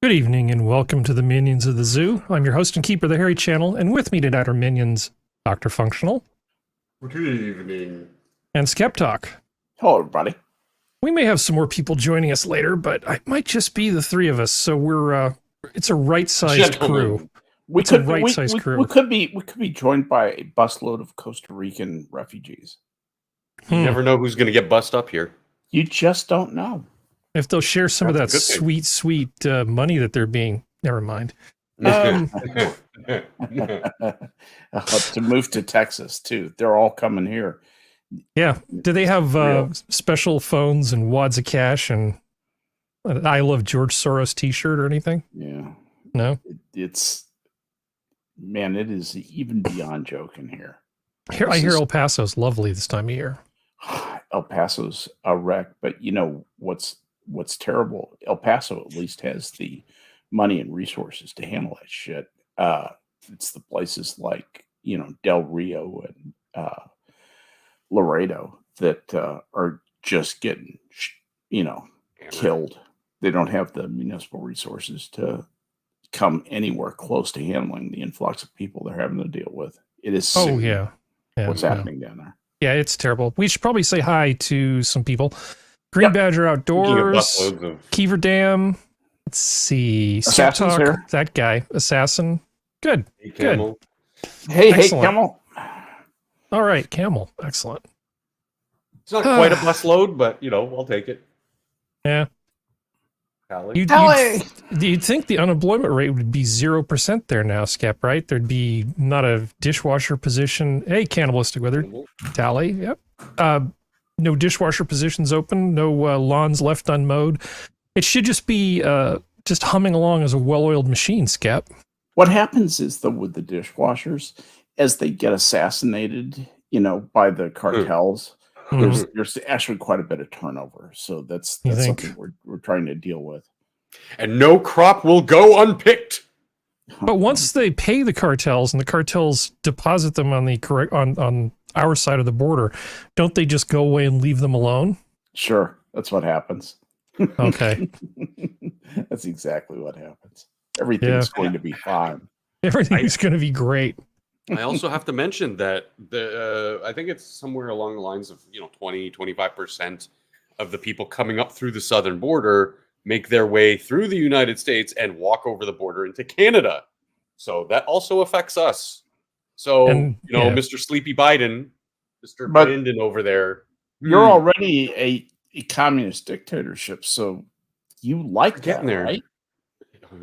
Good evening and welcome to the Minions of the Zoo. I'm your host and keeper of the Hairy Channel, and with me tonight are minions DrFunctional. Good evening. And SkepTock. Hello, everybody. We may have some more people joining us later, but it might just be the three of us, so we're it's a right-sized crew. We It's a right-sized crew. We could be joined by a busload of Costa Rican refugees. You never know who's going to get bussed up here. You just don't know. If they'll share some of that sweet money that they're being, never mind. To move to Texas too. They're all coming here. Yeah. Do they have special phones and wads of cash and an I Love George Soros t-shirt or anything? Yeah. No? It's, man, it is even beyond joking here. I hear El Paso's lovely this time of year. El Paso's a wreck, but you know what's terrible? El Paso at least has the money and resources to handle that shit. It's the places like, Del Rio and Laredo that are just getting, killed. They don't have the municipal resources to come anywhere close to handling the influx of people they're having to deal with. It is sick what's happening down there. Yeah, it's terrible. We should probably say hi to some people. Green Badger Outdoors, Kiever Dam. Let's see. Assassin's here. That guy. Assassin. Good. Hey, Camel. Good. Hey, Camel. All right, Camel. Excellent. Oh. It's not quite a bus load, but, I'll take it. Yeah. Callie. You'd think the unemployment rate would be 0% there now, Skep, right? There'd be not a dishwasher position. Hey, Cannibalistic Wizard. Tally. Yep. No dishwasher positions open. No lawns left unmowed. It should just be just humming along as a well-oiled machine, Skep. What happens is, though, with the dishwashers, as they get assassinated, by the cartels, there's actually quite a bit of turnover. So that's something we're trying to deal with. And no crop will go unpicked. But once they pay the cartels and the cartels deposit them on the on our side of the border, don't they just go away and leave them alone? Sure, that's what happens. Okay. That's exactly what happens. Everything's going to be fine. Everything's going to be great. I also have to mention that I think it's somewhere along the lines of 20-25% of the people coming up through the southern border make their way through the United States and walk over the border into Canada. So that also affects us. So, Mr. Sleepy Biden, Mr. Biden over there. You're already a communist dictatorship, so you like getting there, right?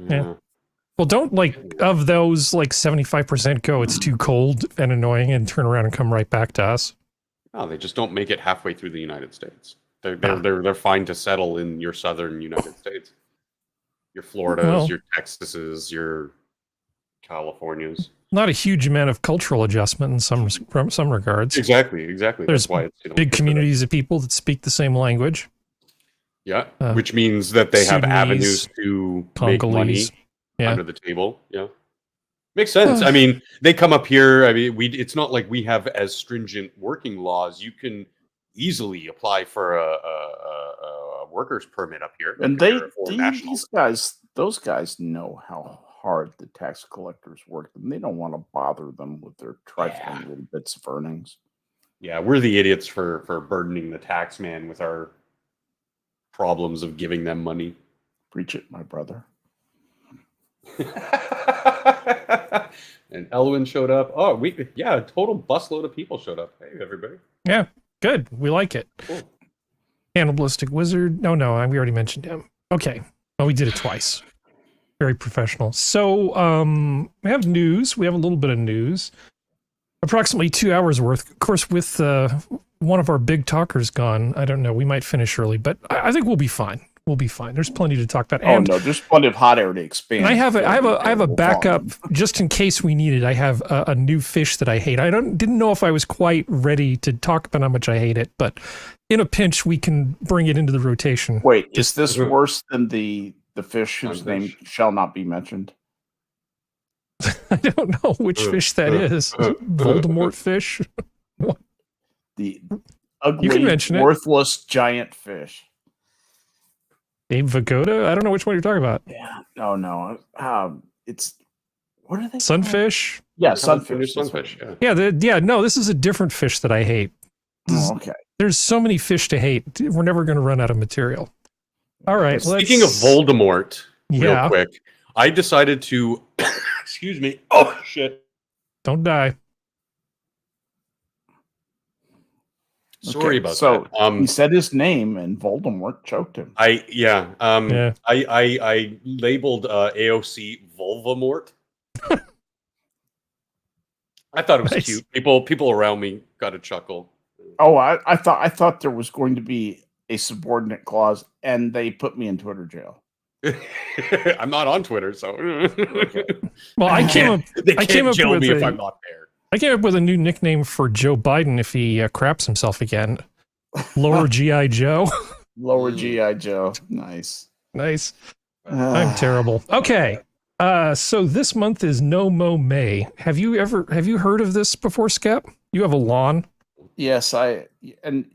Yeah. Well, don't of those 75% go, it's too cold and annoying and turn around and come right back to us. No, they just don't make it halfway through the United States. They're fine to settle in your southern United States. Your Floridas, your Texases, your Californias. Not a huge amount of cultural adjustment in some regards. Exactly. There's why it's big communities of people that speak the same language. Yeah, which means that they have avenues to make money under the table. Yeah, makes sense. I mean, they come up here. I mean, it's not like we have as stringent working laws. You can easily apply for a worker's permit up here. And those guys know how hard the tax collectors work, and they don't want to bother them with their trifling little bits of earnings. Yeah, we're the idiots for burdening the tax man with our problems of giving them money. Preach it, my brother. And Elwin showed up. Oh, a total busload of people showed up. Hey, everybody. Yeah, good. We like it. Cool. Cannibalistic Wizard. No, we already mentioned him. Okay. Well, we did it twice. Very professional. So, we have news. We have a little bit of news. Approximately 2 hours worth. Of course, with one of our big talkers gone, I don't know. We might finish early, but I think we'll be fine. We'll be fine. There's plenty to talk about. And there's plenty of hot air to expand. And I have a backup just in case we need it. I have a new fish that I hate. I didn't know if I was quite ready to talk about how much I hate it, but in a pinch, we can bring it into the rotation. Wait, is this worse than the fish whose name shall not be mentioned? I don't know which fish that is. Voldemort fish? The ugly, worthless giant fish. Abe Vigoda? I don't know which one you're talking about. Yeah. No. It's what are they? called? Sunfish? Yeah, California sunfish. sunfish. Yeah. No, this is a different fish that I hate. Oh, okay. There's so many fish to hate. We're never going to run out of material. All right. Speaking of Voldemort, real Yeah. quick, I decided to. Excuse me. Oh shit. Don't die. Sorry about so that. he said his name and Voldemort choked him. Yeah. I labeled AOC Volvamort. I thought it was Nice. cute. People around me got a chuckle. Oh, I thought there was going to be a subordinate clause, and they put me in Twitter jail. I'm not on Twitter, so Well, I came up. They I can't came up jail with me if a- I'm not there. I came up with a new nickname for Joe Biden if he craps himself again. Lower GI Joe. Lower GI Joe. Nice. Nice. I'm terrible. Okay. So this month is No Mow May. Have you heard of this before, Skep? You have a lawn? Yes, and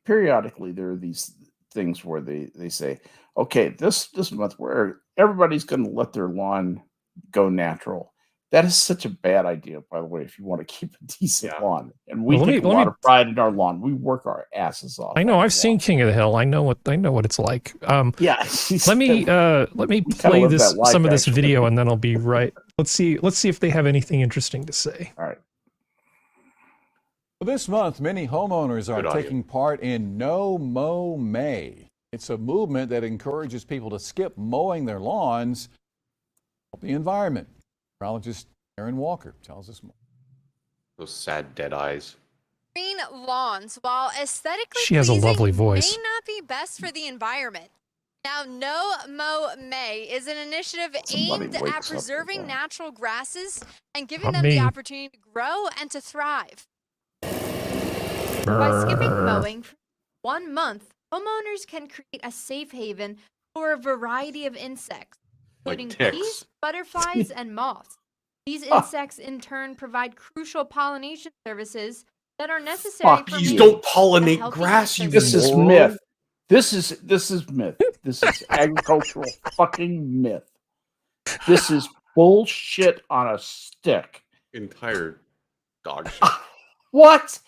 periodically there are these things where they say, okay, this month where everybody's going to let their lawn go natural. That is such a bad idea, by the way, if you want to keep a decent lawn. And we take a lot of pride in our lawn. We work our asses off. I know. I've seen King of the Hill. I know what it's like. Yeah. Let me play some of this video, and then I'll be right. Let's see if they have anything interesting to say. All right. Well, this month, many homeowners are taking part in No Mow May. It's a movement that encourages people to skip mowing their lawns, help the environment. Meteorologist Aaron Walker tells us more. Those sad dead eyes. Green lawns, while aesthetically She has a pleasing, lovely voice. may not be best for the environment. Now, No Mow May is an initiative aimed at preserving natural grasses and giving them the opportunity to grow and to thrive. By skipping mowing for 1 month, homeowners can create a safe haven for a variety of insects, including bees, butterflies, and moths. These insects, in turn, provide crucial pollination services that are necessary for you don't pollinate grass, you This is myth. This is myth. This is agricultural fucking myth. This is bullshit on a stick. Entire dog shit. What?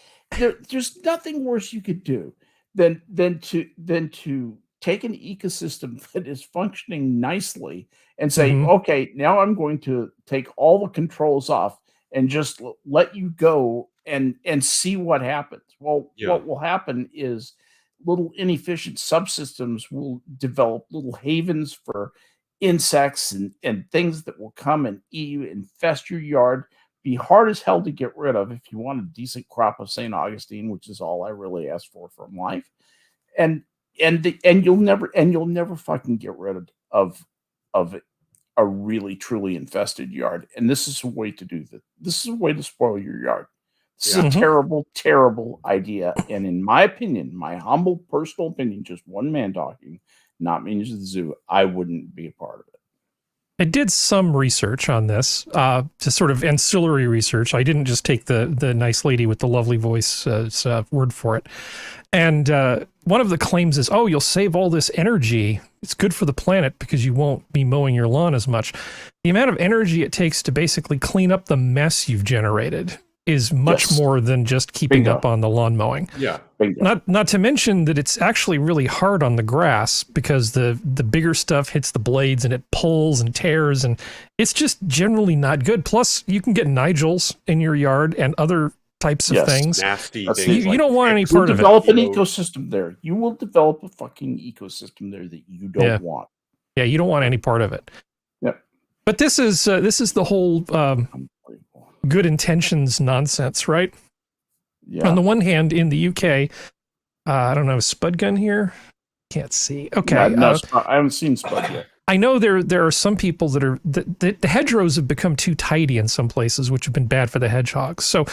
There's nothing worse you could do than to take an ecosystem that is functioning nicely and say, okay, now I'm going to take all the controls off and just let you go and see what happens. Well, what will happen is little inefficient subsystems will develop little havens for insects and things that will come and eat you, infest your yard, be hard as hell to get rid of if you want a decent crop of St. Augustine, which is all I really ask for from life. And you'll never fucking get rid of a really truly infested yard. And this is a way to do that. This is a way to spoil your yard. This is a terrible, terrible idea. And in my opinion, my humble personal opinion, just one man talking, not me as the zoo, I wouldn't be a part of it. I did some research on this, to sort of ancillary research. I didn't just take the nice lady with the lovely voice word for it. And one of the claims is, oh, you'll save all this energy. It's good for the planet because you won't be mowing your lawn as much. The amount of energy it takes to basically clean up the mess you've generated is much more than just keeping up on the lawn mowing. Yeah. Not to mention that it's actually really hard on the grass because the bigger stuff hits the blades and it pulls and tears, and it's just generally not good. Plus, you can get Nigels in your yard and other types of things. Nasty things. You don't want any part of it. Develop an ecosystem there. You will develop a fucking ecosystem there that you don't want. Yeah, you don't want any part of it. Yep. But this is the whole good intentions nonsense, right? Yeah. On the one hand, in the UK, I don't know, Spud Gun here? Can't see. Okay. Yeah, no, I haven't seen Spud yet. I know there are some people that are the hedgerows have become too tidy in some places, which have been bad for the hedgehogs. So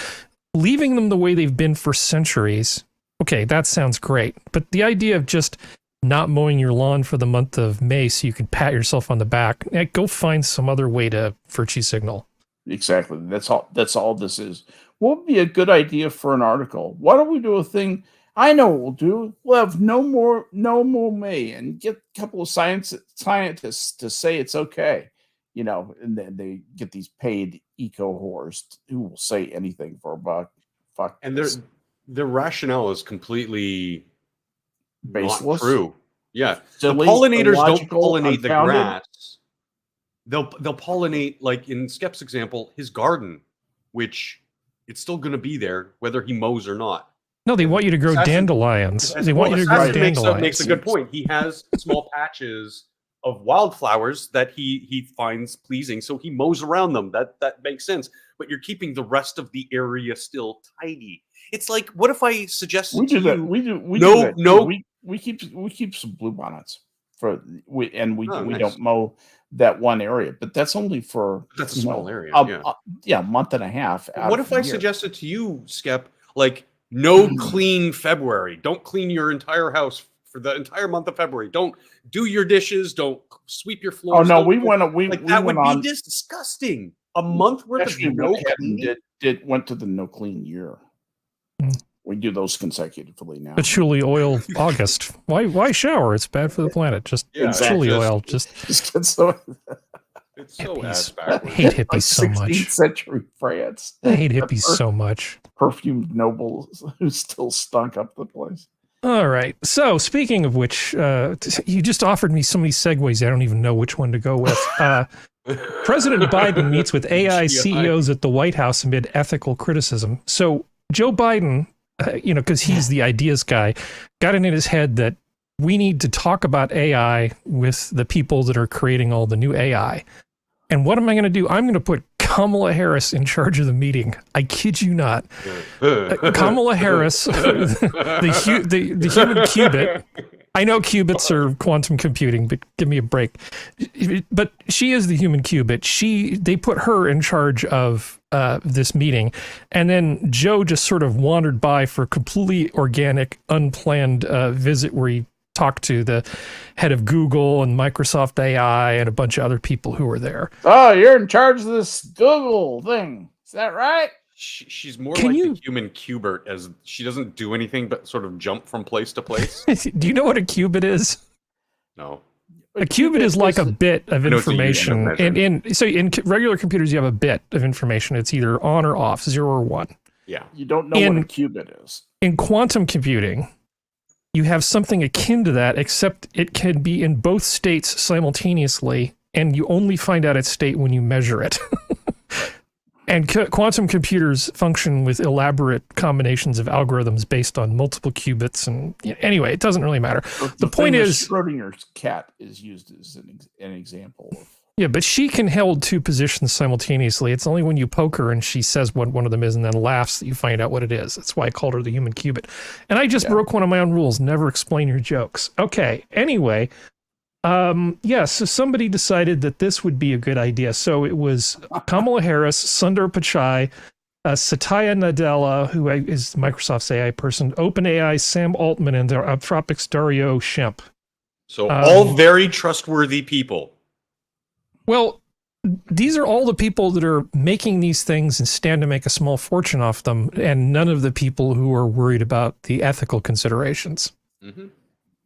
leaving them the way they've been for centuries, okay, that sounds great. But the idea of just not mowing your lawn for the month of May so you can pat yourself on the back, go find some other way to virtue signal. Exactly. That's all this is. What would be a good idea for an article? Why don't we do a thing? I know what we'll do. We'll have no more May and get a couple of scientists to say it's okay. You know, and then they get these paid eco whores who will say anything for a buck. Fuck. And their rationale is completely baseless. Not true. Yeah. Silly, the pollinators don't illogical, pollinate the unfounded. grass. They'll pollinate, like in Skep's example, his garden, which it's still going to be there whether he mows or not. No, they want you to grow dandelions. They want you to grow dandelions. Makes a good point. He has small patches of wildflowers that he finds pleasing, so he mows around them. That makes sense. But you're keeping the rest of the area still tidy. It's like, what if I suggested We do to that. you, We do that. no. We keep some bluebonnets we Nice. don't mow that one area, but that's only for That's a small area. a month and a half. What if I suggested to you, Skep, like no clean February? Don't clean your entire house for the entire month of February. Don't do your dishes. Don't sweep your floors. Oh no, don't we do- went. that would on, be disgusting. A month worth of actually no went ahead and cleaning. went to the no clean year. Mm. We do those consecutively now. Patchouli oil August. Why shower? It's bad for the planet. Just patchouli oil. Just Just get so It's so hippies. ass I backwards. hate hippies like so 16th much. century France. I hate hippies so much. Perfumed nobles who still stunk up the place. All right. So speaking of which, you just offered me so many segues. I don't even know which one to go with. President Biden meets with AI CEOs at the White House amid ethical criticism. So Joe Biden, because he's the ideas guy, got it in his head that we need to talk about AI with the people that are creating all the new AI. And what am I going to do? I'm going to put Kamala Harris in charge of the meeting. I kid you not. Kamala Harris, the human qubit. I know qubits are quantum computing, but give me a break. But she is the human qubit. They put her in charge of this meeting. And then Joe just sort of wandered by for a completely organic, unplanned visit where he talked to the head of Google and Microsoft AI and a bunch of other people who were there. Oh, you're in charge of this Google thing. Is that right? She's more Can like you- the human qubit, as she doesn't do anything but sort of jump from place to place. Do you know what a qubit is? No. A qubit is like a bit of I know it's a unit of information. measurement. So in regular computers, you have a bit of information. It's either on or off, 0 or 1. Yeah. You don't know what a qubit is. In quantum computing, you have something akin to that, except it can be in both states simultaneously, and you only find out its state when you measure it. And quantum computers function with elaborate combinations of algorithms based on multiple qubits. And anyway, it doesn't really matter. The point is, Schrodinger's cat is used as an example of. yeah, but she can hold two positions simultaneously. It's only when you poke her and she says what one of them is and then laughs that you find out what it is. That's why I called her the human qubit. And I just broke one of my own rules. Never explain your jokes. Okay. Anyway, so somebody decided that this would be a good idea. So it was Kamala Harris, Sundar Pichai, Satya Nadella, who is Microsoft's AI person, OpenAI, Sam Altman, and Anthropic's Dario Shemp. So all very trustworthy people. Well, these are all the people that are making these things and stand to make a small fortune off them, and none of the people who are worried about the ethical considerations. Mm-hmm.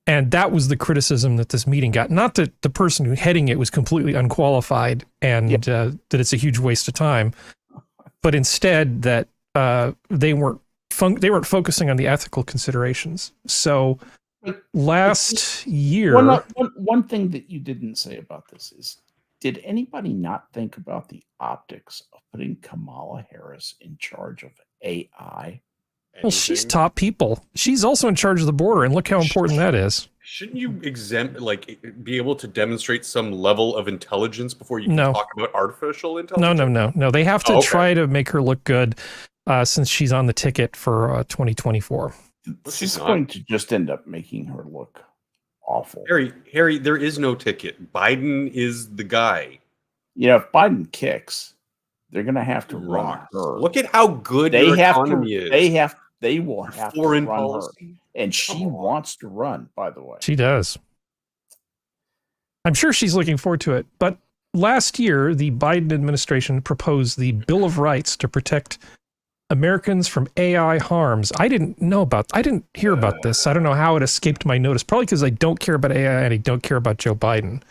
And that was the criticism that this meeting got. Not that the person who heading it was completely unqualified and that it's a huge waste of time, but instead that they weren't focusing on the ethical considerations. So last year, one thing that you didn't say about this is, did anybody not think about the optics of putting Kamala Harris in charge of AI? well, she's top people. She's also in charge of the border, and look how important that is. Shouldn't you be able to demonstrate some level of intelligence before you can talk about artificial intelligence? No. They have to try to make her look good since she's on the ticket for 2024. She's going to just end up making her look awful. Harry, there is no ticket. Biden is the guy. If Biden kicks, they're going to have to run her. Look at how good your economy is. They will have foreign to run policy. her. And she wants to run, by the way. She does. I'm sure she's looking forward to it. But last year, the Biden administration proposed the Bill of Rights to protect Americans from AI harms. I didn't hear about this. I don't know how it escaped my notice. Probably because I don't care about AI and I don't care about Joe Biden.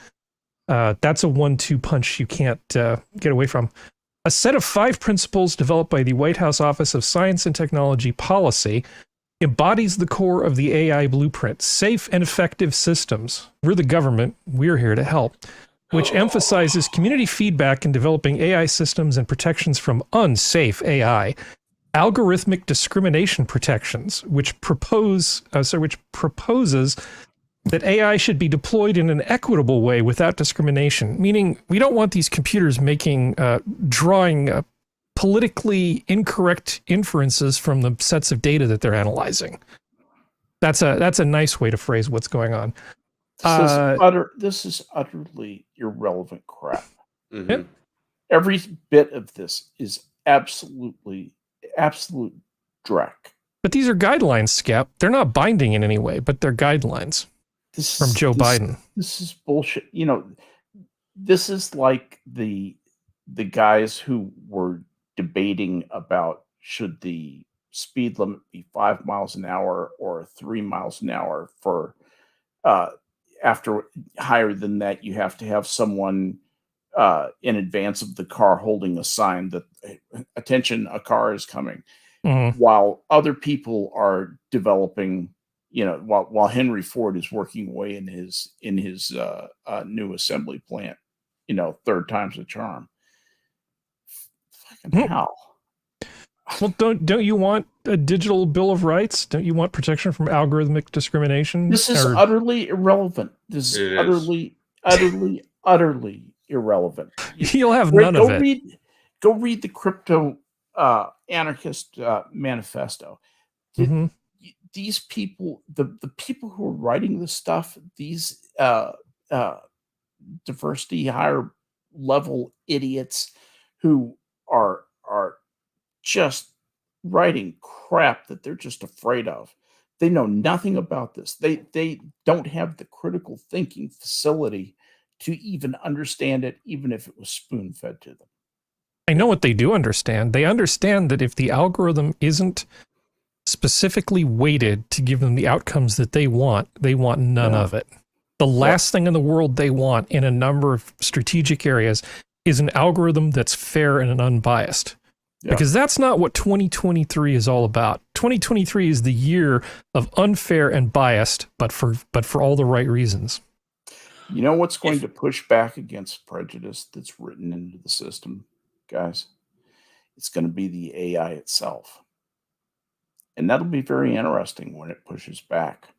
That's a 1-2 punch you can't get away from. A set of 5 principles developed by the White House Office of Science and Technology Policy embodies the core of the AI blueprint. Safe and effective systems. We're the government. We're here to help. Which emphasizes community feedback in developing AI systems and protections from unsafe AI. Algorithmic discrimination protections, which proposes that AI should be deployed in an equitable way without discrimination. Meaning, we don't want these computers drawing politically incorrect inferences from the sets of data that they're analyzing. That's a nice way to phrase what's going on. This is utterly irrelevant crap. Mm-hmm. Every bit of this is absolute dreck. But these are guidelines, Skep. They're not binding in any way, but they're guidelines from Joe Biden. This is bullshit. You know, this is like the guys who were debating about should the speed limit be 5 miles an hour or 3 miles an hour for after higher than that, you have to have someone in advance of the car holding a sign that, attention, a car is coming. Mm-hmm. While other people are developing, you know, while Henry Ford is working away in his new assembly plant, you know, 3rd time's a charm. Fucking hell. Well, don't you want a digital Bill of Rights? Don't you want protection from algorithmic discrimination? This is utterly irrelevant. This is utterly irrelevant. You'll have none of it. Go read the Crypto Anarchist Manifesto. Mm-hmm. These people, the people who are writing this stuff, these diversity higher level idiots who are just writing crap that they're just afraid of. They know nothing about this. They don't have the critical thinking facility to even understand it, even if it was spoon-fed to them. I know what they do understand. They understand that if the algorithm isn't specifically weighted to give them the outcomes that they want none of it. The last thing in the world they want in a number of strategic areas is an algorithm that's fair and unbiased. Because that's not what 2023 is all about. 2023 is the year of unfair and biased, but for all the right reasons. You know what's going to push back against prejudice that's written into the system, guys? It's going to be the AI itself. And that'll be very interesting when it pushes back.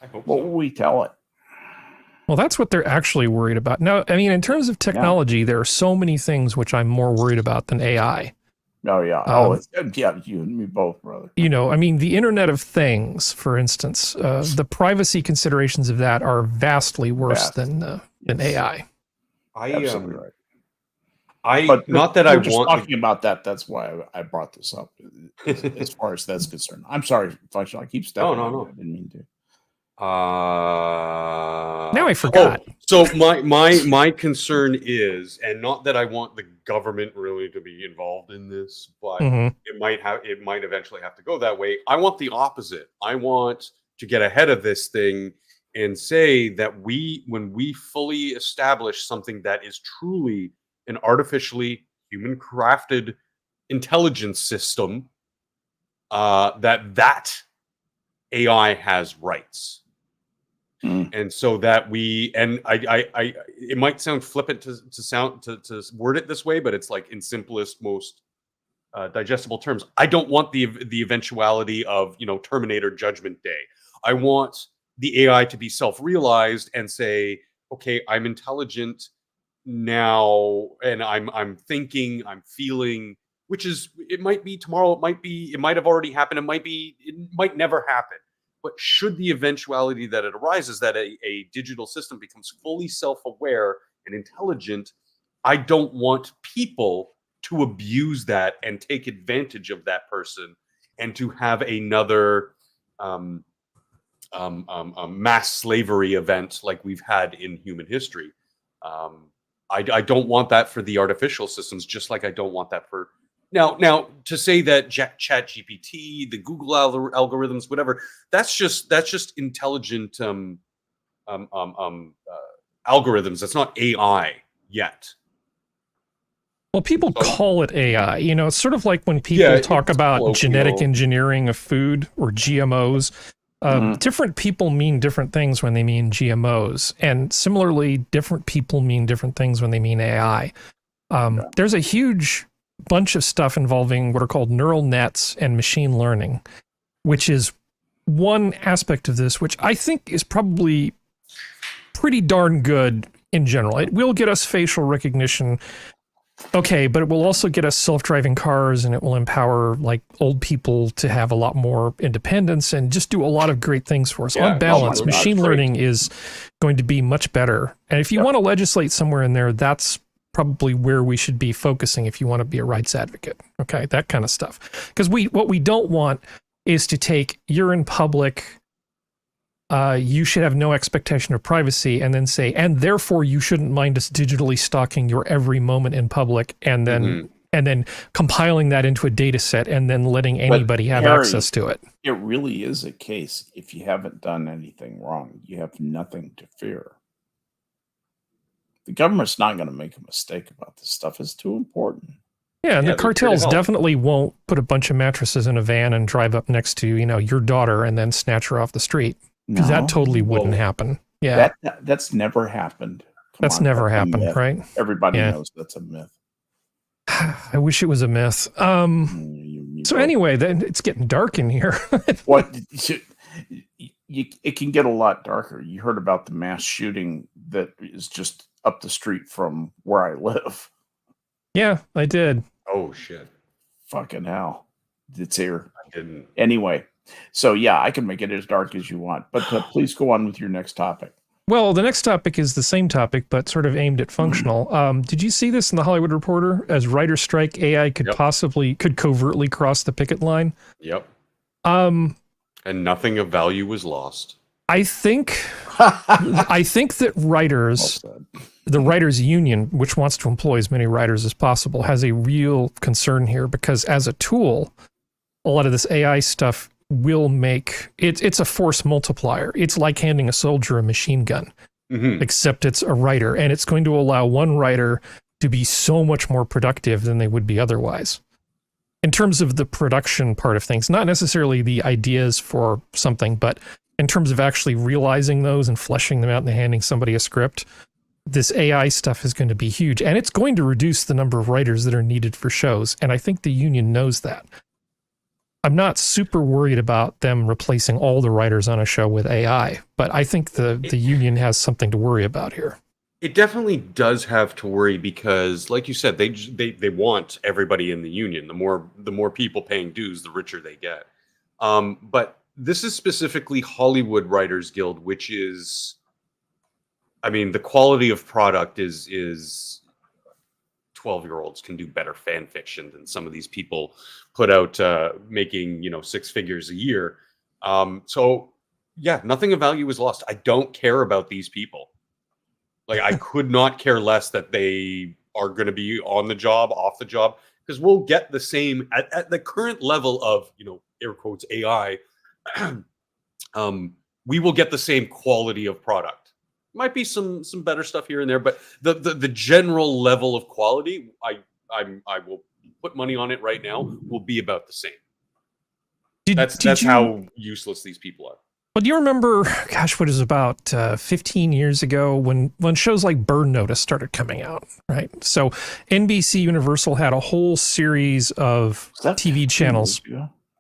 I hope What so. will we tell it? Well, that's what they're actually worried about. Now, I mean, in terms of technology, there are so many things which I'm more worried about than AI. Oh, yeah. Yeah, you and me both, brother. You know, I mean, the Internet of Things, for instance, the privacy considerations of that are vastly worse than AI. Absolutely right. But not that I just want talking about that. That's why I brought this up as far as that's concerned. I'm sorry, Functional. I keep stepping. No. I didn't mean to. Now I forgot. So my concern is, and not that I want the government really to be involved in this, but it might eventually have to go that way. I want the opposite. I want to get ahead of this thing and say that when we fully establish something that is truly an artificially human crafted intelligence system, that AI has rights. And so that I it might sound flippant to word it this way, but it's like in simplest, most digestible terms. I don't want the eventuality of, you know, Terminator Judgment Day. I want the AI to be self-realized and say, okay, I'm intelligent now, and I'm thinking, I'm feeling, which is, it might be tomorrow, it might have already happened, it might never happen. But should the eventuality that it arises that a digital system becomes fully self-aware and intelligent, I don't want people to abuse that and take advantage of that person and to have another mass slavery event like we've had in human history. I don't want that for the artificial systems, just like I don't want that for, Now, to say that Chat GPT, the Google algorithms, whatever, that's just intelligent algorithms. That's not AI yet. Well, people call it AI. You know, it's sort of like when people talk about genetic engineering of food or GMOs. Different people mean different things when they mean GMOs. And similarly, different people mean different things when they mean AI. There's a huge bunch of stuff involving what are called neural nets and machine learning, which is one aspect of this, which I think is probably pretty darn good in general. It will get us facial recognition. Okay, but it will also get us self-driving cars, and it will empower like old people to have a lot more independence and just do a lot of great things for us. On balance, machine learning is going to be much better. And if you want to legislate somewhere in there, that's probably where we should be focusing if you want to be a rights advocate. Okay, that kind of stuff. Because what we don't want is to take, you're in public, you should have no expectation of privacy, and then say, and therefore you shouldn't mind us digitally stalking your every moment in public, and then compiling that into a data set and then letting anybody have access to it. It really is a case. If you haven't done anything wrong, you have nothing to fear. The government's not going to make a mistake about this stuff. It's too important. Yeah, and the cartels definitely won't put a bunch of mattresses in a van and drive up next to, you know, your daughter and then snatch her off the streat. Because that totally wouldn't happen. Yeah, that's never happened. That's never happened, right? Everybody knows that's a myth. I wish it was a myth. So anyway, then it's getting dark in here. What? It can get a lot darker. You heard about the mass shooting that is just up the street from where I live. Yeah, I did. Oh shit! Fucking hell! It's here. I didn't. Anyway. So, yeah, I can make it as dark as you want, but please go on with your next topic. Well, the next topic is the same topic, but sort of aimed at functional. Did you see this in the Hollywood Reporter? As writer strike, AI could covertly cross the picket line. Yep. And nothing of value was lost. I think that writers, the writers union, which wants to employ as many writers as possible, has a real concern here, because as a tool, a lot of this AI stuff will make it's a force multiplier. It's like handing a soldier a machine gun, except it's a writer, and it's going to allow one writer to be so much more productive than they would be otherwise. In terms of the production part of things, not necessarily the ideas for something, but in terms of actually realizing those and fleshing them out and handing somebody a script, this AI stuff is going to be huge, and it's going to reduce the number of writers that are needed for shows. And I think the union knows that. I'm not super worried about them replacing all the writers on a show with AI, but I think the union has something to worry about here. It definitely does have to worry because, like you said, they want everybody in the union. The more people paying dues, the richer they get. But this is specifically Hollywood Writers Guild, which is, I mean, the quality of product is 12-year-olds can do better fan fiction than some of these people put out making, you know, 6 figures a year. So yeah, nothing of value is lost. I don't care about these people. Like, I could not care less that they are going to be on the job, off the job, because we'll get the same at the current level of, you know, air quotes AI. We will get the same quality of product. Might be some better stuff here and there, but the general level of quality, I will put money on it right now, will be about the same. That's how useless these people are. Well, do you remember, gosh, what is about 15 years ago when shows like Burn Notice started coming out, right? So NBC Universal had a whole series of TV channels.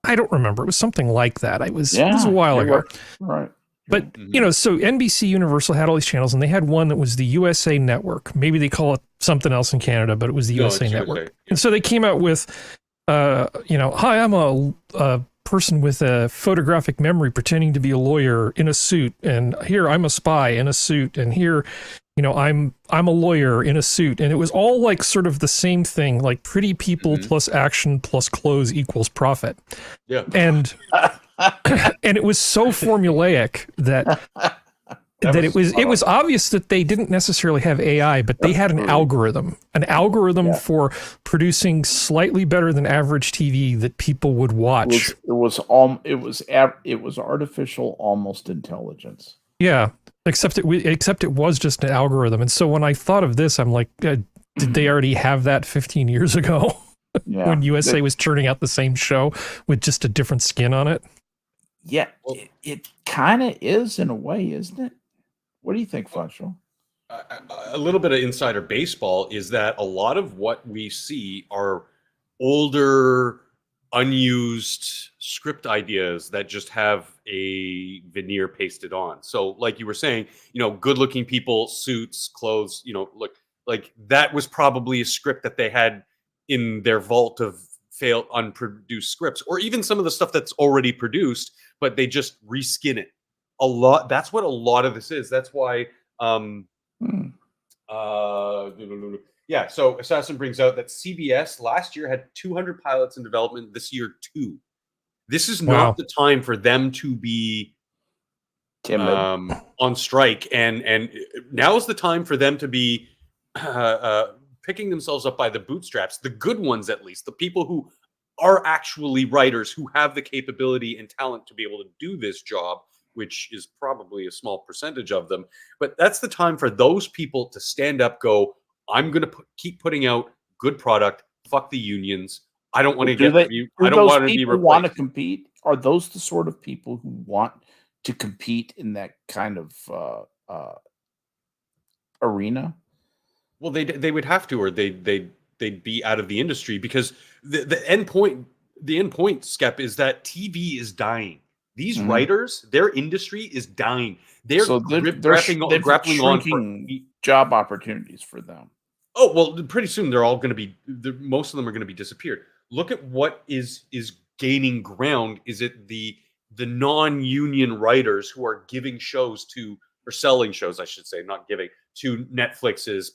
I don't remember. It was something like that. It was a while ago. Right. But, you know, so NBC Universal had all these channels, and they had one that was the USA Network. Maybe they call it something else in Canada, but it was the USA Network. Yeah. And so they came out with, you know, hi, I'm a person with a photographic memory pretending to be a lawyer in a suit, and here I'm a spy in a suit, and here, you know, I'm a lawyer in a suit. And it was all like sort of the same thing, like pretty people plus action plus clothes equals profit. Yeah. And and it was so formulaic that that it was obvious that they didn't necessarily have AI, but they had an algorithm for producing slightly better than average TV that people would watch. It was artificial almost intelligence. Yeah, except it was just an algorithm. And so when I thought of this, I'm like, did they already have that 15 years ago? Yeah, when USA was churning out the same show with just a different skin on it? Yeah, it kind of is in a way, isn't it? What do you think, Functional? A little bit of insider baseball is that a lot of what we see are older, unused script ideas that just have a veneer pasted on. So like you were saying, good-looking people, suits, clothes, look like that was probably a script that they had in their vault of failed unproduced scripts, or even some of the stuff that's already produced, but they just reskin it a lot. That's what a lot of this is. That's why so Assassin brings out that CBS last year had 200 pilots in development, this year 2. This is not the time for them to be on strike, and now is the time for them to be picking themselves up by the bootstraps, the good ones at least, the people who are actually writers, who have the capability and talent to be able to do this job, which is probably a small percentage of them. But that's the time for those people to stand up, go, I'm going to keep putting out good product, fuck the unions. I don't want to get I don't want to be replaced. Want to compete? Are those the sort of people who want to compete in that kind of arena? Well, they would have to, or they'd be out of the industry, because the end point, Skep, is that TV is dying. These writers, their industry is dying. They're grappling on for job opportunities for them. Oh, well, pretty soon they're all going to be, most of them are going to be disappeared. Look at what is gaining ground. Is it the non-union writers who are giving shows to, or selling shows, I should say, not giving, to Netflix's,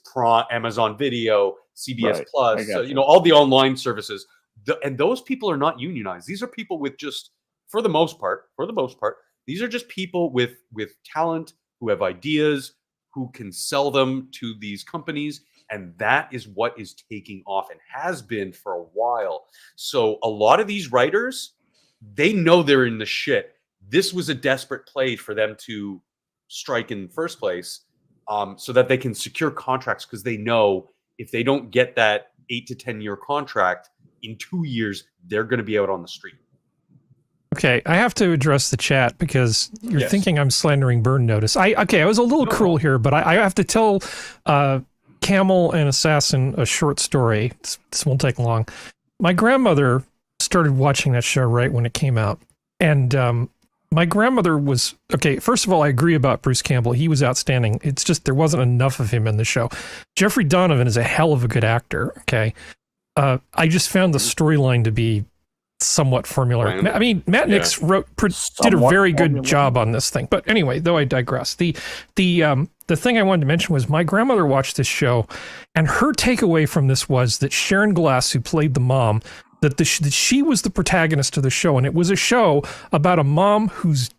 Amazon Video, CBS Plus, all the online services. And those people are not unionized. These are people with just, for the most part, these are just people with talent, who have ideas, who can sell them to these companies. And that is what is taking off, and has been for a while. So a lot of these writers, they know they're in the shit. This was a desperate play for them to strike in the first place, so that they can secure contracts, because they know if they don't get that 8 to 10 year contract in 2 years, they're going to be out on the street. Okay, I have to address the chat because you're thinking I'm slandering Burn Notice. I was a little cruel here, but I have to tell Camel and Assassin a short story. This won't take long. My grandmother started watching that show right when it came out, and my grandmother was, first of all, I agree about Bruce Campbell. He was outstanding. It's just there wasn't enough of him in the show. Jeffrey Donovan is a hell of a good actor, I just found the storyline to be somewhat formulaic. I mean, Matt Nix did a very good job on this thing. But anyway, though I digress. The thing I wanted to mention was my grandmother watched this show, and her takeaway from this was that Sharon Glass, who played the mom, that she was the protagonist of the show, and it was a show about a mom whose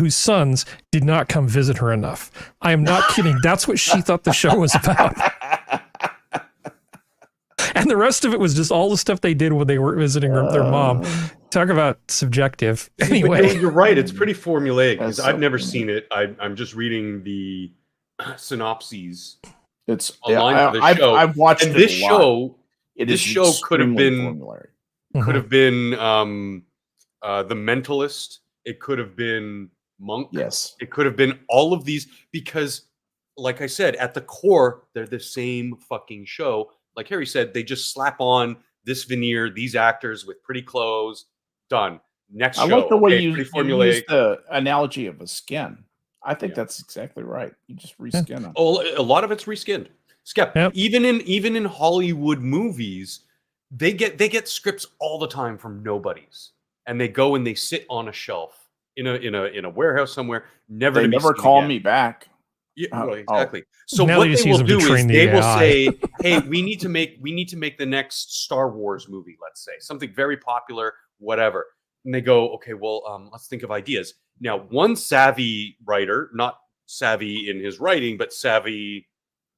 sons did not come visit her enough. I am not kidding. That's what she thought the show was about. And the rest of it was just all the stuff they did when they were visiting their mom. Talk about subjective. Anyway, you're right. It's pretty formulaic, because I've never seen it. I'm just reading the synopses. It's online for the show. I've watched and this show. This show could have been formulaic. Could have been The Mentalist. It could have been Monk. Yes. It could have been all of these, because, like I said, at the core, they're the same fucking show. Like Harry said, they just slap on this veneer, these actors with pretty clothes, done. Next show. I like the way you use the analogy of a skin. I think that's exactly right. You just reskin them. Oh, a lot of it's reskinned. Skep. Yep. Even in Hollywood movies, they get scripts all the time from nobodies, and they go and they sit on a shelf in a warehouse somewhere. Never call me back. Yeah, well, exactly. So now what they will do is they will AI. say, "Hey, we need to make the next Star Wars movie. Let's say something very popular, whatever." And they go, "Okay, well, let's think of ideas." Now, one savvy writer, not savvy in his writing, but savvy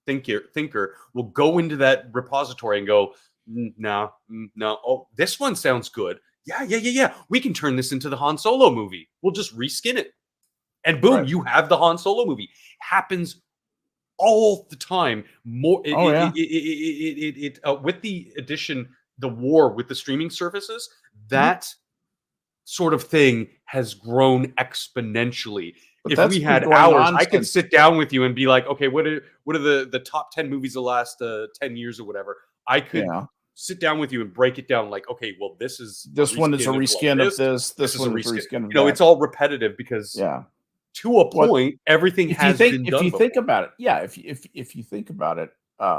thinker will go into that repository and go, no. Oh, this one sounds good. Yeah. We can turn this into the Han Solo movie. We'll just reskin it. And boom, you have the Han Solo movie. Happens all the time. With the addition, the war with the streaming services, that sort of thing has grown exponentially. If we had hours, I could sit down with you and be like, okay, what are the top 10 movies the last 10 years or whatever? I could sit down with you and break it down like, okay, well, this one is a reskin of this. This one is a reskin of that. It's all repetitive because to a point, everything has been done. If you think about it, if you think about it,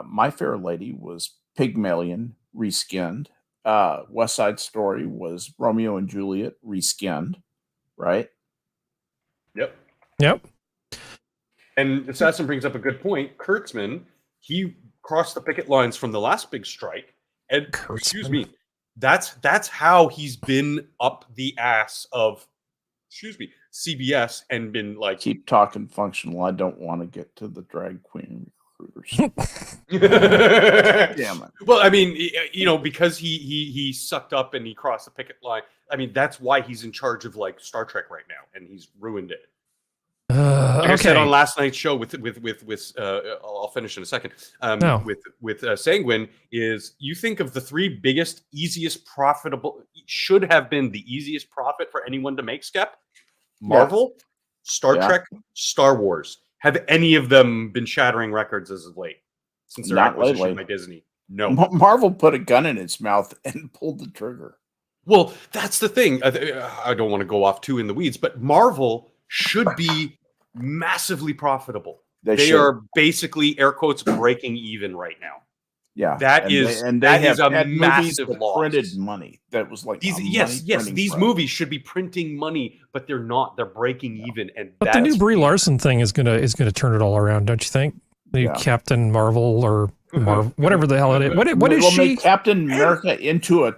My Fair Lady was Pygmalion reskinned. West Side Story was Romeo and Juliet reskinned, right? Yep. And Assassin brings up a good point. Kurtzman, he crossed the picket lines from the last big strike. And excuse me, that's how he's been up the ass of CBS and been like, keep talking functional. I don't want to get to the drag queen recruiters. Damn it. Well, I mean, because he sucked up and he crossed the picket line. I mean, that's why he's in charge of like Star Trek right now, and he's ruined it. Like I said on last night's show with I'll finish in a second. With Sanguine, is you think of the three biggest, easiest, profitable, should have been the easiest profit for anyone to make, Skep? Marvel, Star Trek, Star Wars. Have any of them been shattering records as of late since their acquisition by Disney? No. Marvel put a gun in its mouth and pulled the trigger. Well, that's the thing. I don't want to go off too in the weeds, but Marvel should be massively profitable. They are basically, air quotes, breaking even right now. Yeah, that is a massive loss. Printed money. That was like these movies should be printing money, but they're not. They're breaking even, and but the new Brie Larson thing is gonna turn it all around, don't you think? The Captain Marvel or whatever the hell it is. What is she? Make Captain America into a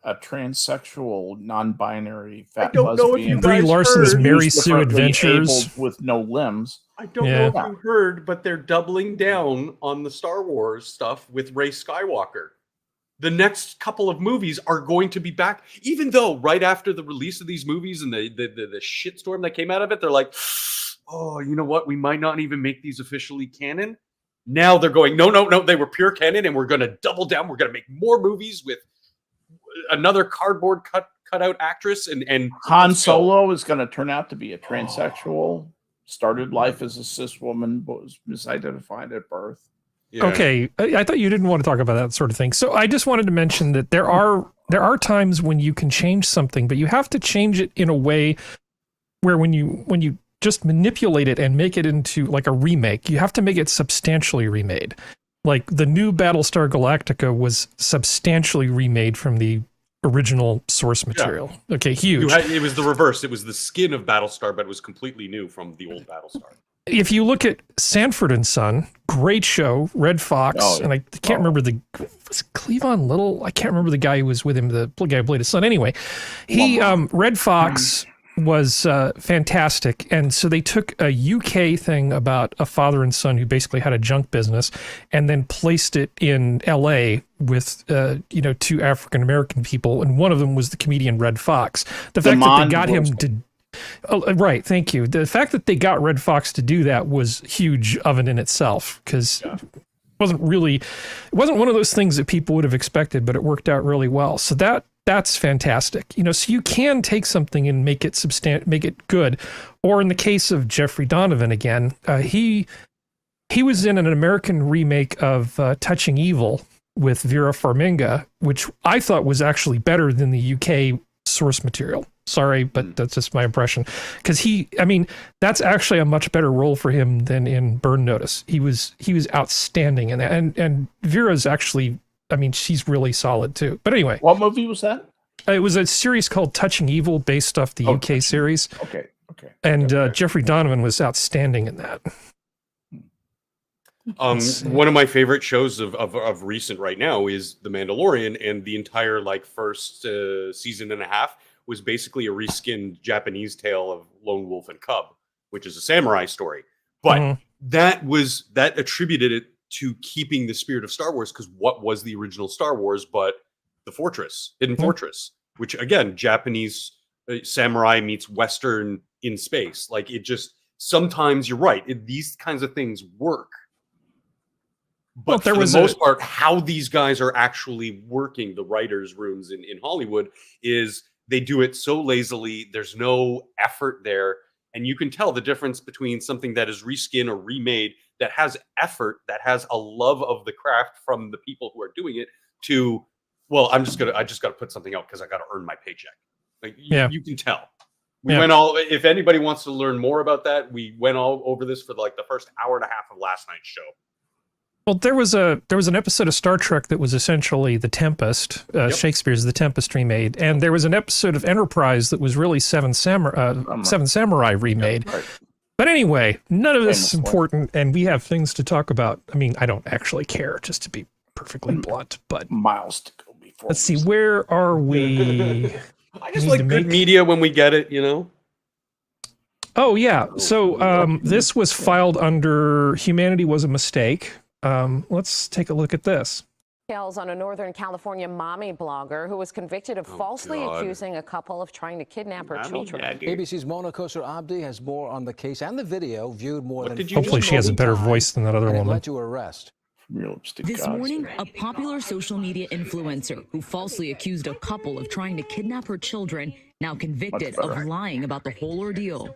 transsexual, non-binary fat lesbian. Brie Larson's Mary Sue Adventures with no limbs. I don't know if you heard, but they're doubling down on the Star Wars stuff with Rey Skywalker. The next couple of movies are going to be back, even though right after the release of these movies and the shitstorm that came out of it, they're like, oh, you know what? We might not even make these officially canon. Now they're going, no, they were pure canon, and we're going to double down. We're going to make more movies with another cardboard cutout actress. And Han Solo is going to turn out to be a transsexual. Started life as a cis woman, but was misidentified at birth. Yeah. Okay, I thought you didn't want to talk about that sort of thing. So I just wanted to mention that there are times when you can change something, but you have to change it in a way where when you just manipulate it and make it into like a remake, you have to make it substantially remade. Like the new Battlestar Galactica was substantially remade from the original source material. Okay, huge. It was the reverse. It was the skin of Battlestar, but it was completely new from the old Battlestar. If you look at Sanford and Son, great show, Red Fox, and I can't remember was it Cleavon Little? I can't remember the guy who was with him, the guy who played his son. Anyway, Red Fox was fantastic. And so they took a UK thing about a father and son who basically had a junk business and then placed it in LA with, two African-American people. And one of them was the comedian Red Fox. The fact that they got him to... Oh, right. Thank you. The fact that they got Red Fox to do that was huge of it in itself, because it wasn't one of those things that people would have expected, but it worked out really well. So that's fantastic. So you can take something and make it good. Or in the case of Jeffrey Donovan again, he was in an American remake of Touching Evil with Vera Farmiga, which I thought was actually better than the UK source material. Sorry, but that's just my impression. Because that's actually a much better role for him than in Burn Notice. He was outstanding in that. And Vera's actually, she's really solid too. But anyway. What movie was that? It was a series called Touching Evil based off the UK series. Okay. And Jeffrey Donovan was outstanding in that. One of my favorite shows of recent right now is The Mandalorian, and the entire first season and a half was basically a reskinned Japanese tale of Lone Wolf and Cub, which is a samurai story. But that attributed it to keeping the spirit of Star Wars, because what was the original Star Wars but the Fortress, Hidden Fortress, which again, Japanese samurai meets Western in space. Like, it just, sometimes you're right. These kinds of things work. But for the most part, how these guys are actually working the writers' rooms in Hollywood is they do it so lazily. There's no effort there. And you can tell the difference between something that is reskin or remade that has effort, that has a love of the craft from the people who are doing it, to, well, I just got to put something out because I got to earn my paycheck. Like, you can tell. We went all, if anybody wants to learn more about that, we went all over this for like the first hour and a half of last night's show. Well, there was an episode of Star Trek that was essentially The Tempest, Shakespeare's The Tempest remade, and there was an episode of Enterprise that was really Seven Samurai remade. Right. But anyway, none of this is important, and we have things to talk about. I mean, I don't actually care, just to be perfectly blunt, but miles to go before. Let's see, where are we? I just like good media when we get it, you know? Oh, yeah. So this was filed under Humanity Was a Mistake. Let's take a look at this. Details on a Northern California mommy blogger who was convicted of falsely accusing a couple of trying to kidnap her children. ABC's Mona Kosar Abdi has more on the case and the video viewed more than. Hopefully she has a better voice than that other woman. Led to arrest. This morning, a popular social media influencer who falsely accused a couple of trying to kidnap her children, now convicted of lying about the whole ordeal.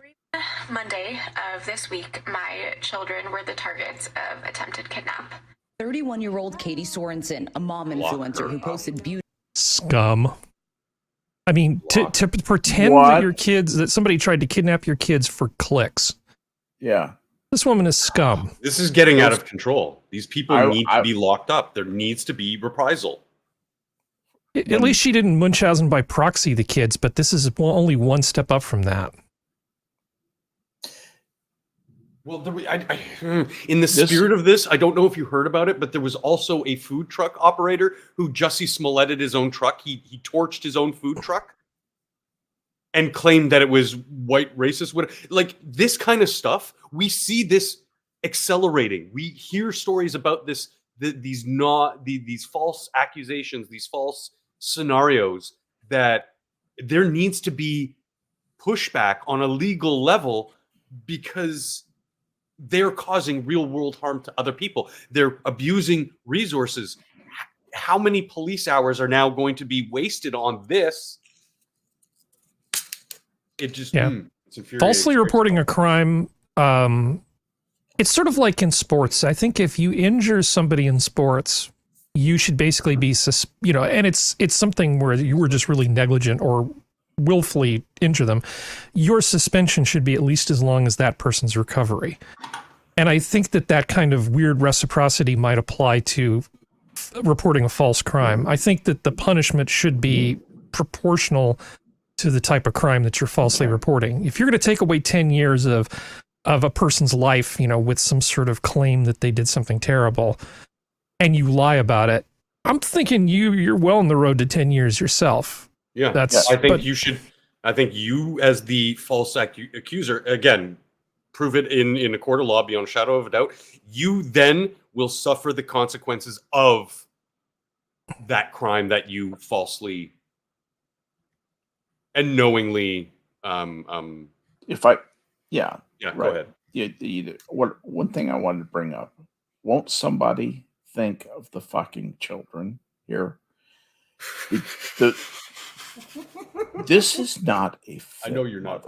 Monday of this week, my children were the targets of attempted kidnap. 31-year-old Katie Sorensen, a mom influencer who posted beauty. Scum. I mean, to pretend that somebody tried to kidnap your kids for clicks. Yeah. This woman is scum. This is getting out of control. These people need to be locked up. There needs to be reprisal. At least she didn't Munchausen by proxy the kids, but this is only one step up from that. Well, in the spirit of this, I don't know if you heard about it, but there was also a food truck operator who Jussie Smolletted his own truck. He torched his own food truck and claimed that it was white racist. Like, this kind of stuff, we see this accelerating. We hear stories about this, these false accusations, these false scenarios, that there needs to be pushback on a legal level, because they're causing real world harm to other people. They're abusing resources. How many police hours are now going to be wasted on this? It just, it's infuriating. Falsely reporting a crime, it's sort of like in sports. I think if you injure somebody in sports, you should basically be, and it's something where you were just really negligent or willfully injure them, your suspension should be at least as long as that person's recovery. And I think that kind of weird reciprocity might apply to reporting a false crime. I think that the punishment should be proportional to the type of crime that you're falsely reporting. If you're going to take away 10 years of a person's life, with some sort of claim that they did something terrible, and you lie about it, I'm thinking you're well on the road to 10 years yourself. Yeah, I think you should. I think you, as the false accuser, again, prove it in a court of law beyond a shadow of a doubt. You then will suffer the consequences of that crime that you falsely and knowingly. Go ahead. One thing I wanted to bring up: won't somebody think of the fucking children here? This is not a. I know you're not.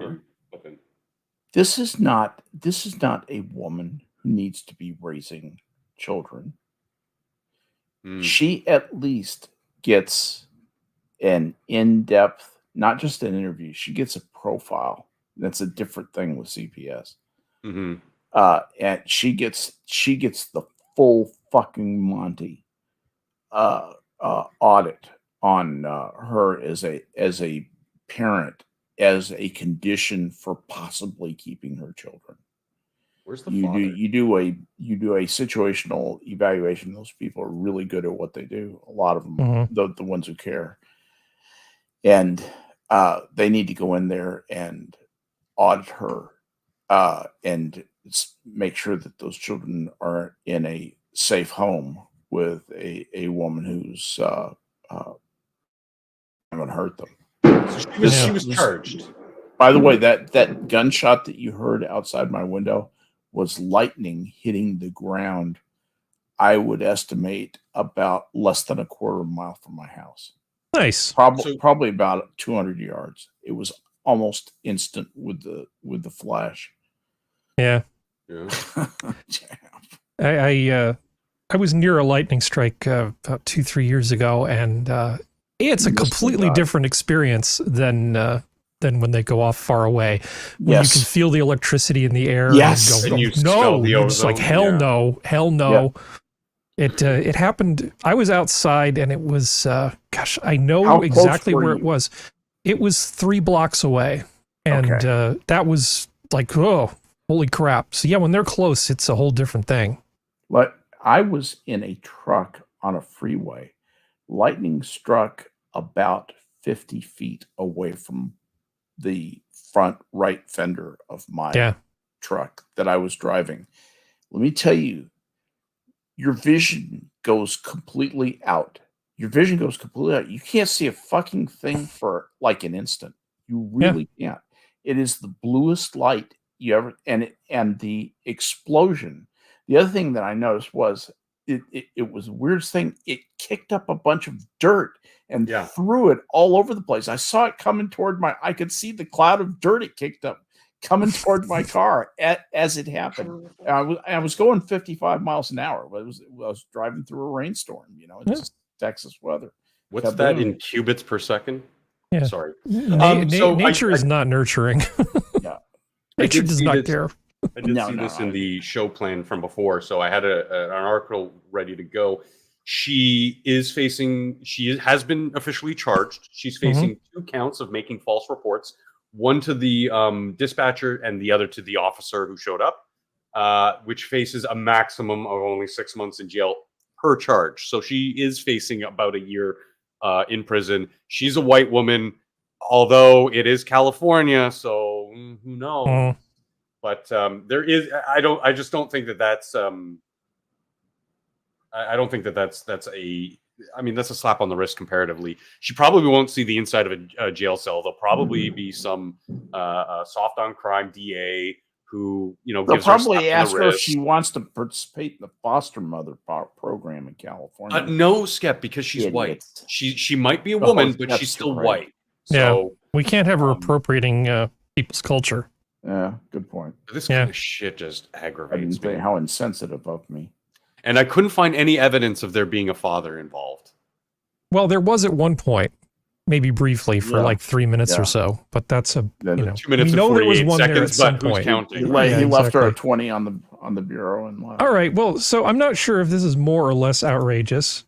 This is not a woman who needs to be raising children. She at least gets an in-depth, not just an interview. She gets a profile. That's a different thing with CPS. And she gets the full fucking Monty audit on her as a parent, as a condition for possibly keeping her children. Where's the father? You do a situational evaluation. Those people are really good at what they do. A lot of them, the ones who care, and they need to go in there and audit her and make sure that those children are in a safe home with a woman who's not going to hurt them. So she was charged. By the way, that gunshot that you heard outside my window was lightning hitting the ground. I would estimate about less than a quarter mile from my house. Nice. Probably about 200 yards. It was almost instant with the flash. Yeah. I was near a lightning strike about 2-3 years ago, and it's a completely different experience than when they go off far away. When you can feel the electricity in the air. Yes. And you no, smell the you're just like, hell no, hell no. Yeah. It happened. I was outside, and it was, gosh, I know exactly where it was. It was 3 blocks away, and that was like, oh, holy crap. So yeah, when they're close, it's a whole different thing. But I was in a truck on a freeway. Lightning struck about 50 feet away from the front right fender of my truck that I was driving. Let me tell you, your vision goes completely out. Your vision goes completely out. You can't see a fucking thing for like an instant. You really can't. It is the bluest light you ever, and the explosion. The other thing that I noticed was it was the weirdest thing. It kicked up a bunch of dirt and threw it all over the place. I saw it coming toward I could see the cloud of dirt it kicked up coming toward my car as it happened. I was going 55 miles an hour. I was driving through a rainstorm. It's just Texas weather. What's that in cubits per second? Yeah. Sorry. Nature is not nurturing. Yeah. Nature does not care. I did see this in the show plan from before, so I had an article ready to go. She has been officially charged. She's facing 2 counts of making false reports, one to the dispatcher and the other to the officer who showed up, which faces a maximum of only 6 months in jail per charge. So she is facing about a year in prison. She's a white woman, although it is California, so who knows? But there is. I just don't think that that's. I don't think that that's a. I mean, that's a slap on the wrist comparatively. She probably won't see the inside of a jail cell. There'll probably be some soft on crime DA who they'll gives probably her ask her if she wants to participate in the foster mother program in California. No, Skep, because she's white. She might be a woman, but she's still white. So we can't have her appropriating people's culture. Yeah, good point. This kind of shit just aggravates me. How insensitive of me. And I couldn't find any evidence of there being a father involved. Well, there was at one point, maybe briefly for like 3 minutes or so, but that's 2 minutes we and know there was 48 one seconds, there at some but who's point. counting? He left her a 20 on the bureau and left. All right, well, so I'm not sure if this is more or less outrageous.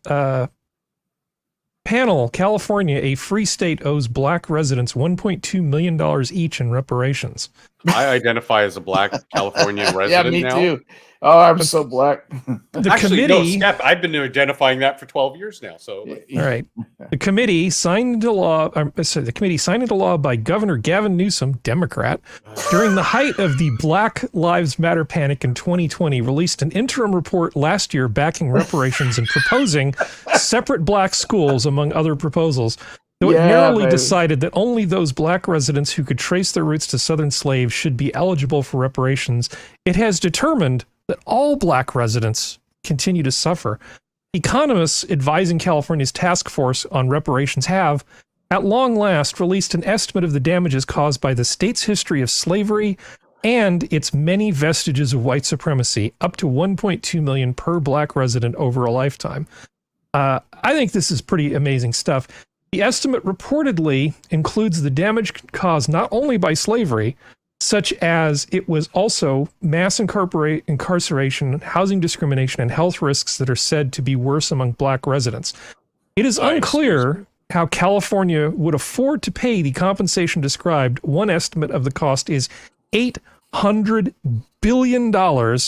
Panel, California, a free state, owes black residents $1.2 million each in reparations. I identify as a black California resident me now. too. Oh, I'm so black. Actually, no, Skep, I've been identifying that for 12 years now. So, all right. The committee signed into law. The committee signed into law by Governor Gavin Newsom, Democrat, during the height of the Black Lives Matter panic in 2020. Released an interim report last year backing reparations and proposing separate black schools, among other proposals. Though it narrowly decided that only those black residents who could trace their roots to Southern slaves should be eligible for reparations, it has determined that all black residents continue to suffer. Economists advising California's task force on reparations have, at long last, released an estimate of the damages caused by the state's history of slavery and its many vestiges of white supremacy, up to $1.2 million per black resident over a lifetime. I think this is pretty amazing stuff. The estimate reportedly includes the damage caused not only by slavery, such as it was also mass incarceration, housing discrimination, and health risks that are said to be worse among black residents. It is unclear how California would afford to pay the compensation described. One estimate of the cost is $800 billion,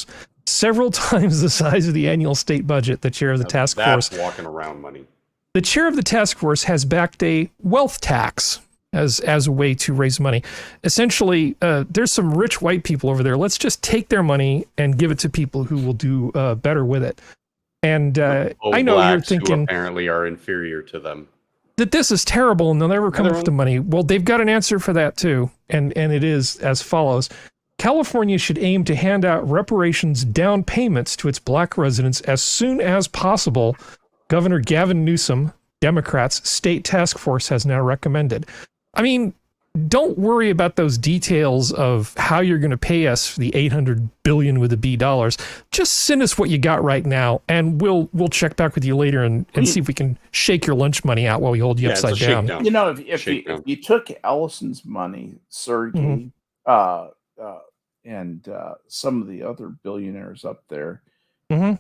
several times the size of the annual state budget. The chair of the task force. That's walking around money. The chair of the task force has backed a wealth tax as a way to raise money. Essentially, there's some rich white people over there. Let's just take their money and give it to people who will do better with it. And I know you're thinking who apparently are inferior to them, that this is terrible and they'll never come up with the money. Well, they've got an answer for that too, and it is as follows. California should aim to hand out reparations down payments to its black residents as soon as possible. Governor Gavin Newsom, Democrats' state task force, has now recommended. I mean, don't worry about those details of how you're going to pay us the $800 billion with a B dollars. Just send us what you got right now, and we'll check back with you later and see if we can shake your lunch money out while we hold you upside down. You know, if you took Ellison's money, Sergey, and some of the other billionaires up there, you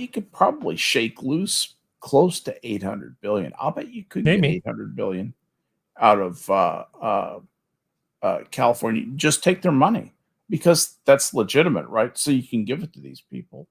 could probably shake loose close to 800 billion. I'll bet you could get 800 billion out of California. Just take their money, because that's legitimate, right? So you can give it to these people.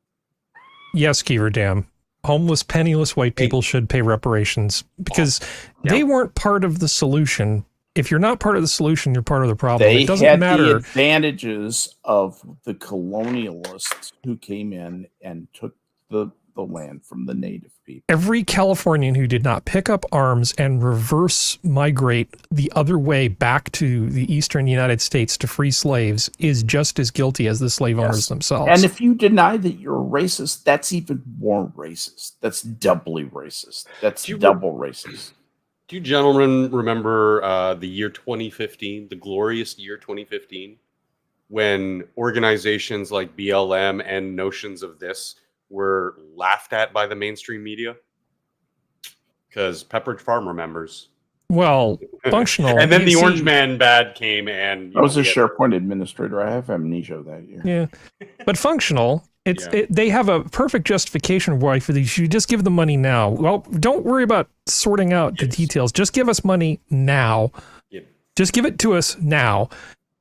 Yes, Keever Dam. Homeless, penniless white people should pay reparations, because they weren't part of the solution. If you're not part of the solution, you're part of the problem. It doesn't matter. The advantages of the colonialists who came in and took the land from the native people. Every Californian who did not pick up arms and reverse migrate the other way back to the eastern United States to free slaves is just as guilty as the slave owners themselves. And if you deny that you're racist, that's even more racist. That's doubly racist. That's double racist. Do you gentlemen remember the year 2015, the glorious year 2015, when organizations like BLM and notions of this were laughed at by the mainstream media? Because Pepperidge Farm remembers. Well, functional. And then the Orange Man bad came, and I was a SharePoint administrator. I have amnesia that year. Yeah, but functional. They have a perfect justification why for these. You just give the money now. Well, don't worry about sorting out the details. Just give us money now. Just give it to us now.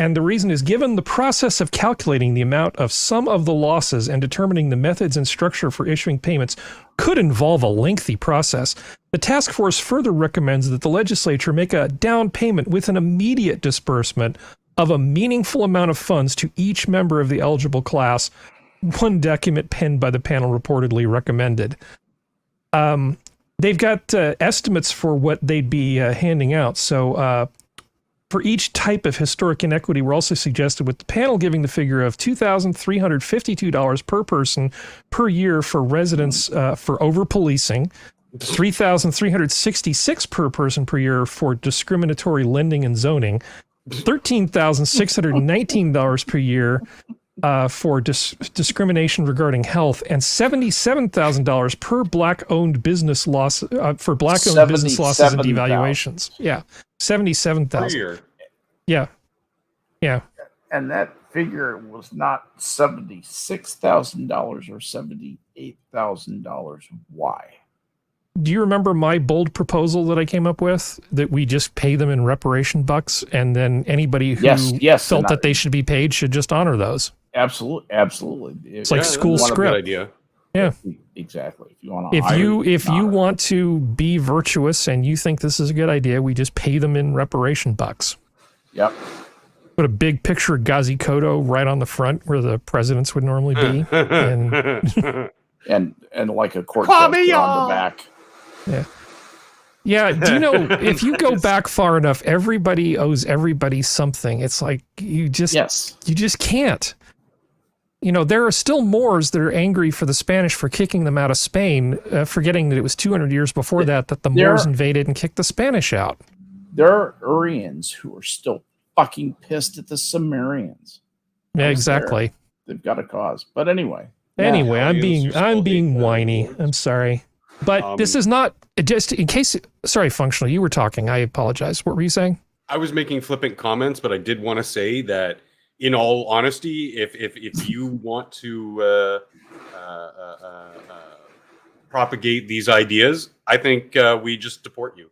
And the reason is, given the process of calculating the amount of some of the losses and determining the methods and structure for issuing payments could involve a lengthy process, the task force further recommends that the legislature make a down payment with an immediate disbursement of a meaningful amount of funds to each member of the eligible class. One document penned by the panel reportedly recommended. They've got estimates for what they'd be handing out. So for each type of historic inequity, we're also suggested with the panel giving the figure of $2,352 per person per year for residents for over-policing, $3,366 per person per year for discriminatory lending and zoning, $13,619 per year for discrimination regarding health, and $77,000 per black-owned business loss for black-owned business losses and devaluations. Yeah, $77,000. Yeah. And that figure was not $76,000 or $78,000. Why? Do you remember my bold proposal that I came up with, that we just pay them in reparation bucks, and then anybody who felt that they should be paid should just honor those? Absolutely. It's like school script. Good idea. Yeah, exactly. If you want to be virtuous and you think this is a good idea, we just pay them in reparation bucks. Yep. Put a big picture of Ghazi Koto right on the front where the presidents would normally be, and like a court on the back. Yeah. Do you know, if you go back far enough, everybody owes everybody something. It's like you just can't. You know, there are still Moors that are angry for the Spanish for kicking them out of Spain, forgetting that it was 200 years before that the Moors invaded and kicked the Spanish out. There are Urians who are still fucking pissed at the Sumerians. Yeah, exactly. They've got a cause. But anyway. Anyway, I'm being whiny. I'm sorry. But this is not, just in case, sorry, Functional, you were talking. I apologize. What were you saying? I was making flippant comments, but I did want to say that, in all honesty, if you want to propagate these ideas, I think we just deport you.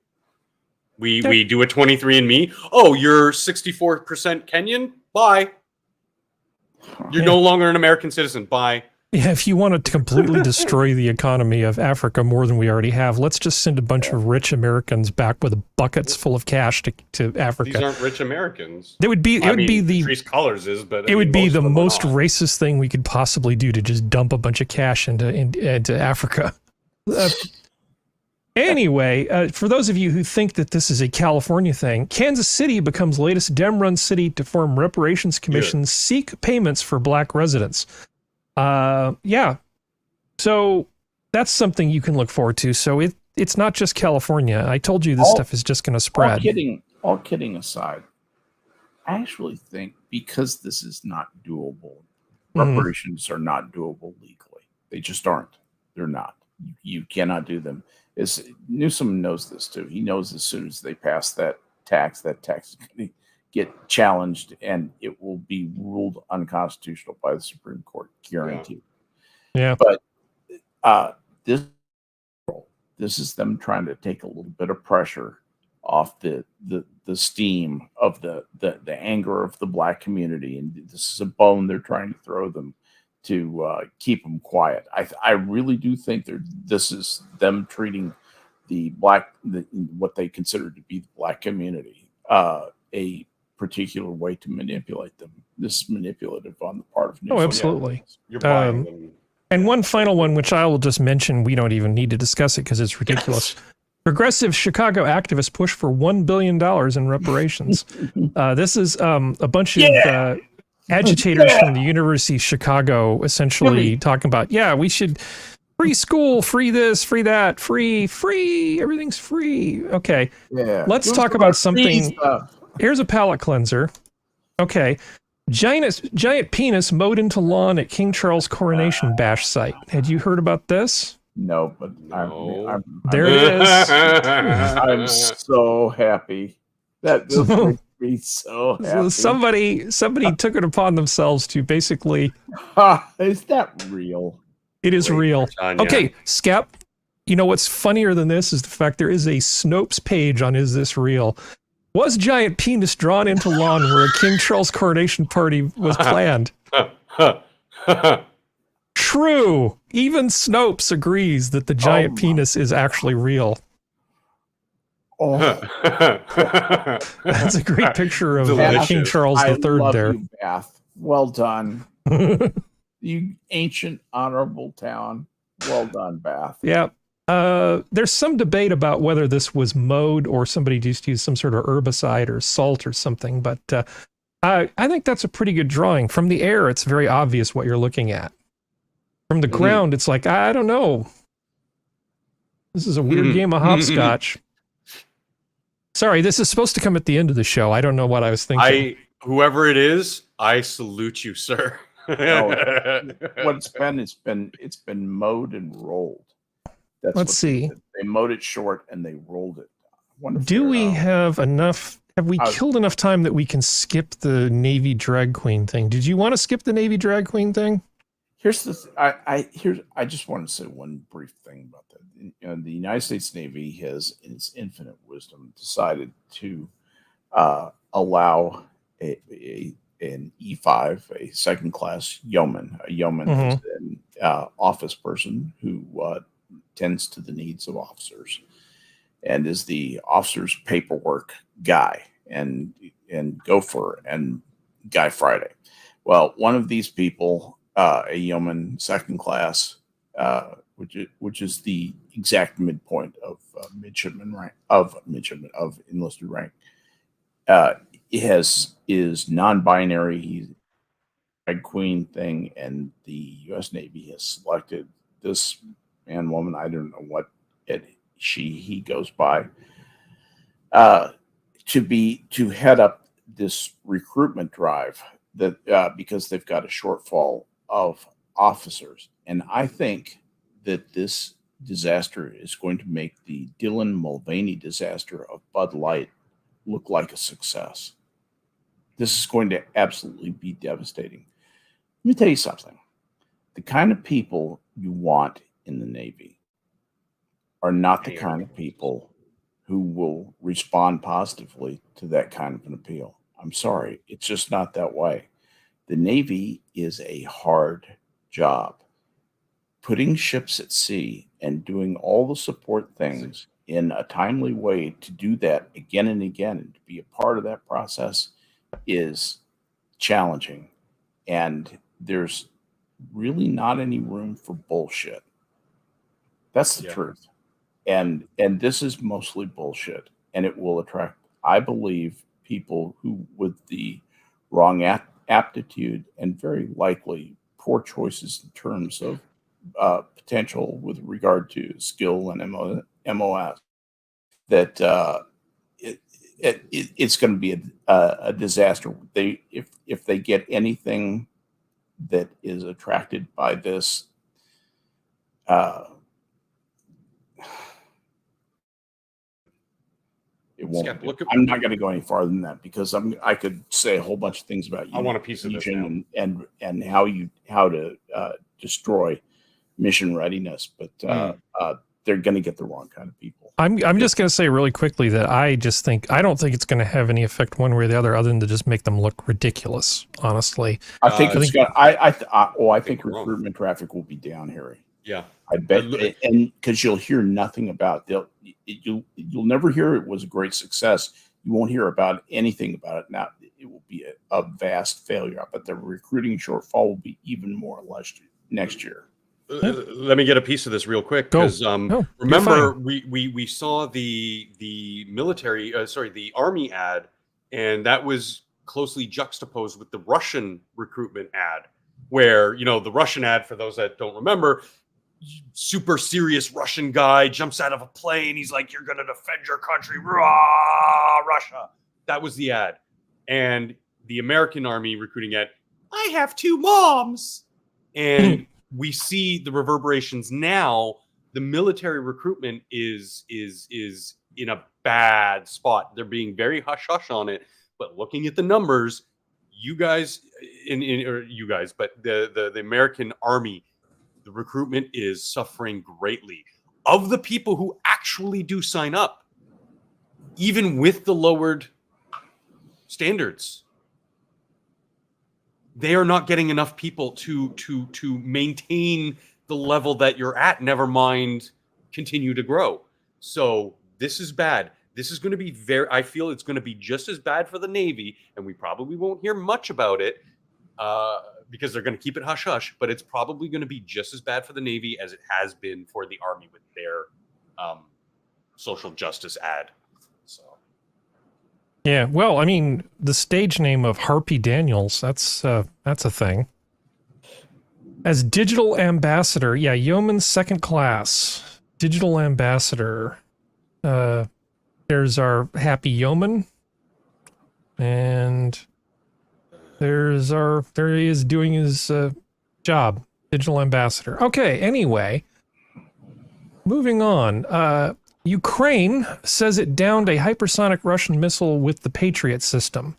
We do a 23andMe. Oh, you're 64% Kenyan? Bye. You're no longer an American citizen. Bye. Yeah, if you want to completely destroy the economy of Africa more than we already have, let's just send a bunch of rich Americans back with buckets full of cash to Africa. These aren't rich Americans. It would be the Patrice Cullors is, but it would be the most racist thing we could possibly do to just dump a bunch of cash into Africa. Anyway, for those of you who think that this is a California thing, Kansas City becomes latest Dem-run city to form reparations commissions seek payments for black residents. Yeah. So that's something you can look forward to. So it's not just California. I told you this stuff is just going to spread. All kidding aside, I actually think because this is not doable, reparations are not doable legally. They just aren't. They're not. You cannot do them. Newsom knows this too. He knows as soon as they pass that tax is going to get challenged and it will be ruled unconstitutional by the Supreme Court, guaranteed. Yeah. But this is them trying to take a little bit of pressure off the steam of the anger of the black community, and this is a bone they're trying to throw them to keep them quiet. I really do think this is them treating what they consider to be the black community a particular way to manipulate them. This is manipulative on the part of Newsom. Oh, absolutely. You're buying them. And one final one, which I will just mention, we don't even need to discuss it because it's ridiculous. Yes. Progressive Chicago activists push for $1 billion in reparations. This is a bunch of agitators from the University of Chicago essentially talking about, we should free school, free this, free that, free, everything's free. Okay, let's talk about something. Here's a palate cleanser. Okay, giant penis mowed into lawn at King Charles Coronation Bash site. Had you heard about this? No, but there it is. I'm so happy. That makes me so happy. Somebody took it upon themselves to basically. Is that real? It is real. Okay, Skep. You know what's funnier than this is the fact there is a Snopes page on Is This Real? Was giant penis drawn into lawn where a King Charles coronation party was planned? True. Even Snopes agrees that the giant penis is actually real. Oh, that's a great picture of King Charles III there. You, Bath. Well done. You ancient, honorable town. Well done, Bath. Yeah. There's some debate about whether this was mowed or somebody just used some sort of herbicide or salt or something, but I think that's a pretty good drawing. From the air, it's very obvious what you're looking at. From the ground, it's like, I don't know. This is a weird game of hopscotch. Sorry, this is supposed to come at the end of the show. I don't know what I was thinking. Whoever it is, I salute you, sir. What it's been mowed and rolled. Let's see. They mowed it short and they rolled it. Do we have enough? Have we killed enough time that we can skip the Navy drag queen thing? Did you want to skip the Navy drag queen thing? Here's the I just want to say one brief thing about that. The United States Navy has, in its infinite wisdom, decided to allow an E5, a second-class yeoman. A yeoman is an office person who tends to the needs of officers and is the officer's paperwork guy and gopher and Guy Friday. Well, one of these people, a yeoman second class, which is the exact midpoint of midshipman rank of enlisted rank, is non-binary. He's a drag queen thing, and the U.S. Navy has selected this man, woman, I don't know what he goes by, to head up this recruitment drive that because they've got a shortfall of officers. And I think that this disaster is going to make the Dylan Mulvaney disaster of Bud Light look like a success. This is going to absolutely be devastating. Let me tell you something. The kind of people you want in the Navy are not the kind of people who will respond positively to that kind of an appeal. I'm sorry. It's just not that way. The Navy is a hard job. putting ships at sea and doing all the support things in a timely way to do that again and again and to be a part of that process is challenging. And there's really not any room for bullshit. That's the truth. And this is mostly bullshit. And it will attract, I believe, people who with the wrong aptitude and very likely poor choices in terms of potential with regard to skill and MOS, that it's going to be a disaster. If they get anything that is attracted by this, it won't. Skep, I'm not going to go any farther than that because I could say a whole bunch of things about you. I want a piece of this now. and how to destroy mission readiness, but they're going to get the wrong kind of people. I'm just going to say really quickly that I don't think it's going to have any effect one way or the other than to just make them look ridiculous. Honestly, I think I think recruitment traffic will be down, Harry. Yeah, I bet, and because you'll hear nothing about you'll never hear it was a great success. You won't hear about anything about it now. It will be a vast failure, but the recruiting shortfall will be even more or less next year. Let me get a piece of this real quick because remember we saw the military the army ad, and that was closely juxtaposed with the Russian recruitment ad, where the Russian ad, for those that don't remember, super serious Russian guy jumps out of a plane, he's like, you're gonna defend your country, rah, Russia. That was the ad. And the American army recruiting ad, I have 2 moms. And we see the reverberations now. The military recruitment is in a bad spot. They're being very hush-hush on it. But looking at the numbers, but the American army, the recruitment is suffering greatly. Of the people who actually do sign up, even with the lowered standards, they are not getting enough people to maintain the level that you're at, never mind continue to grow. So this is bad. This is going to be I feel it's going to be just as bad for the Navy, and we probably won't hear much about it because they're going to keep it hush-hush, but it's probably going to be just as bad for the Navy as it has been for the Army with their social justice ad. So. Yeah, well, I mean, the stage name of Harpy Daniels, that's a thing. As digital ambassador, yeah, Yeoman second class, digital ambassador. There's our happy yeoman, and there he is doing his job, digital ambassador. Okay, anyway, moving on. Ukraine says it downed a hypersonic Russian missile with the Patriot system.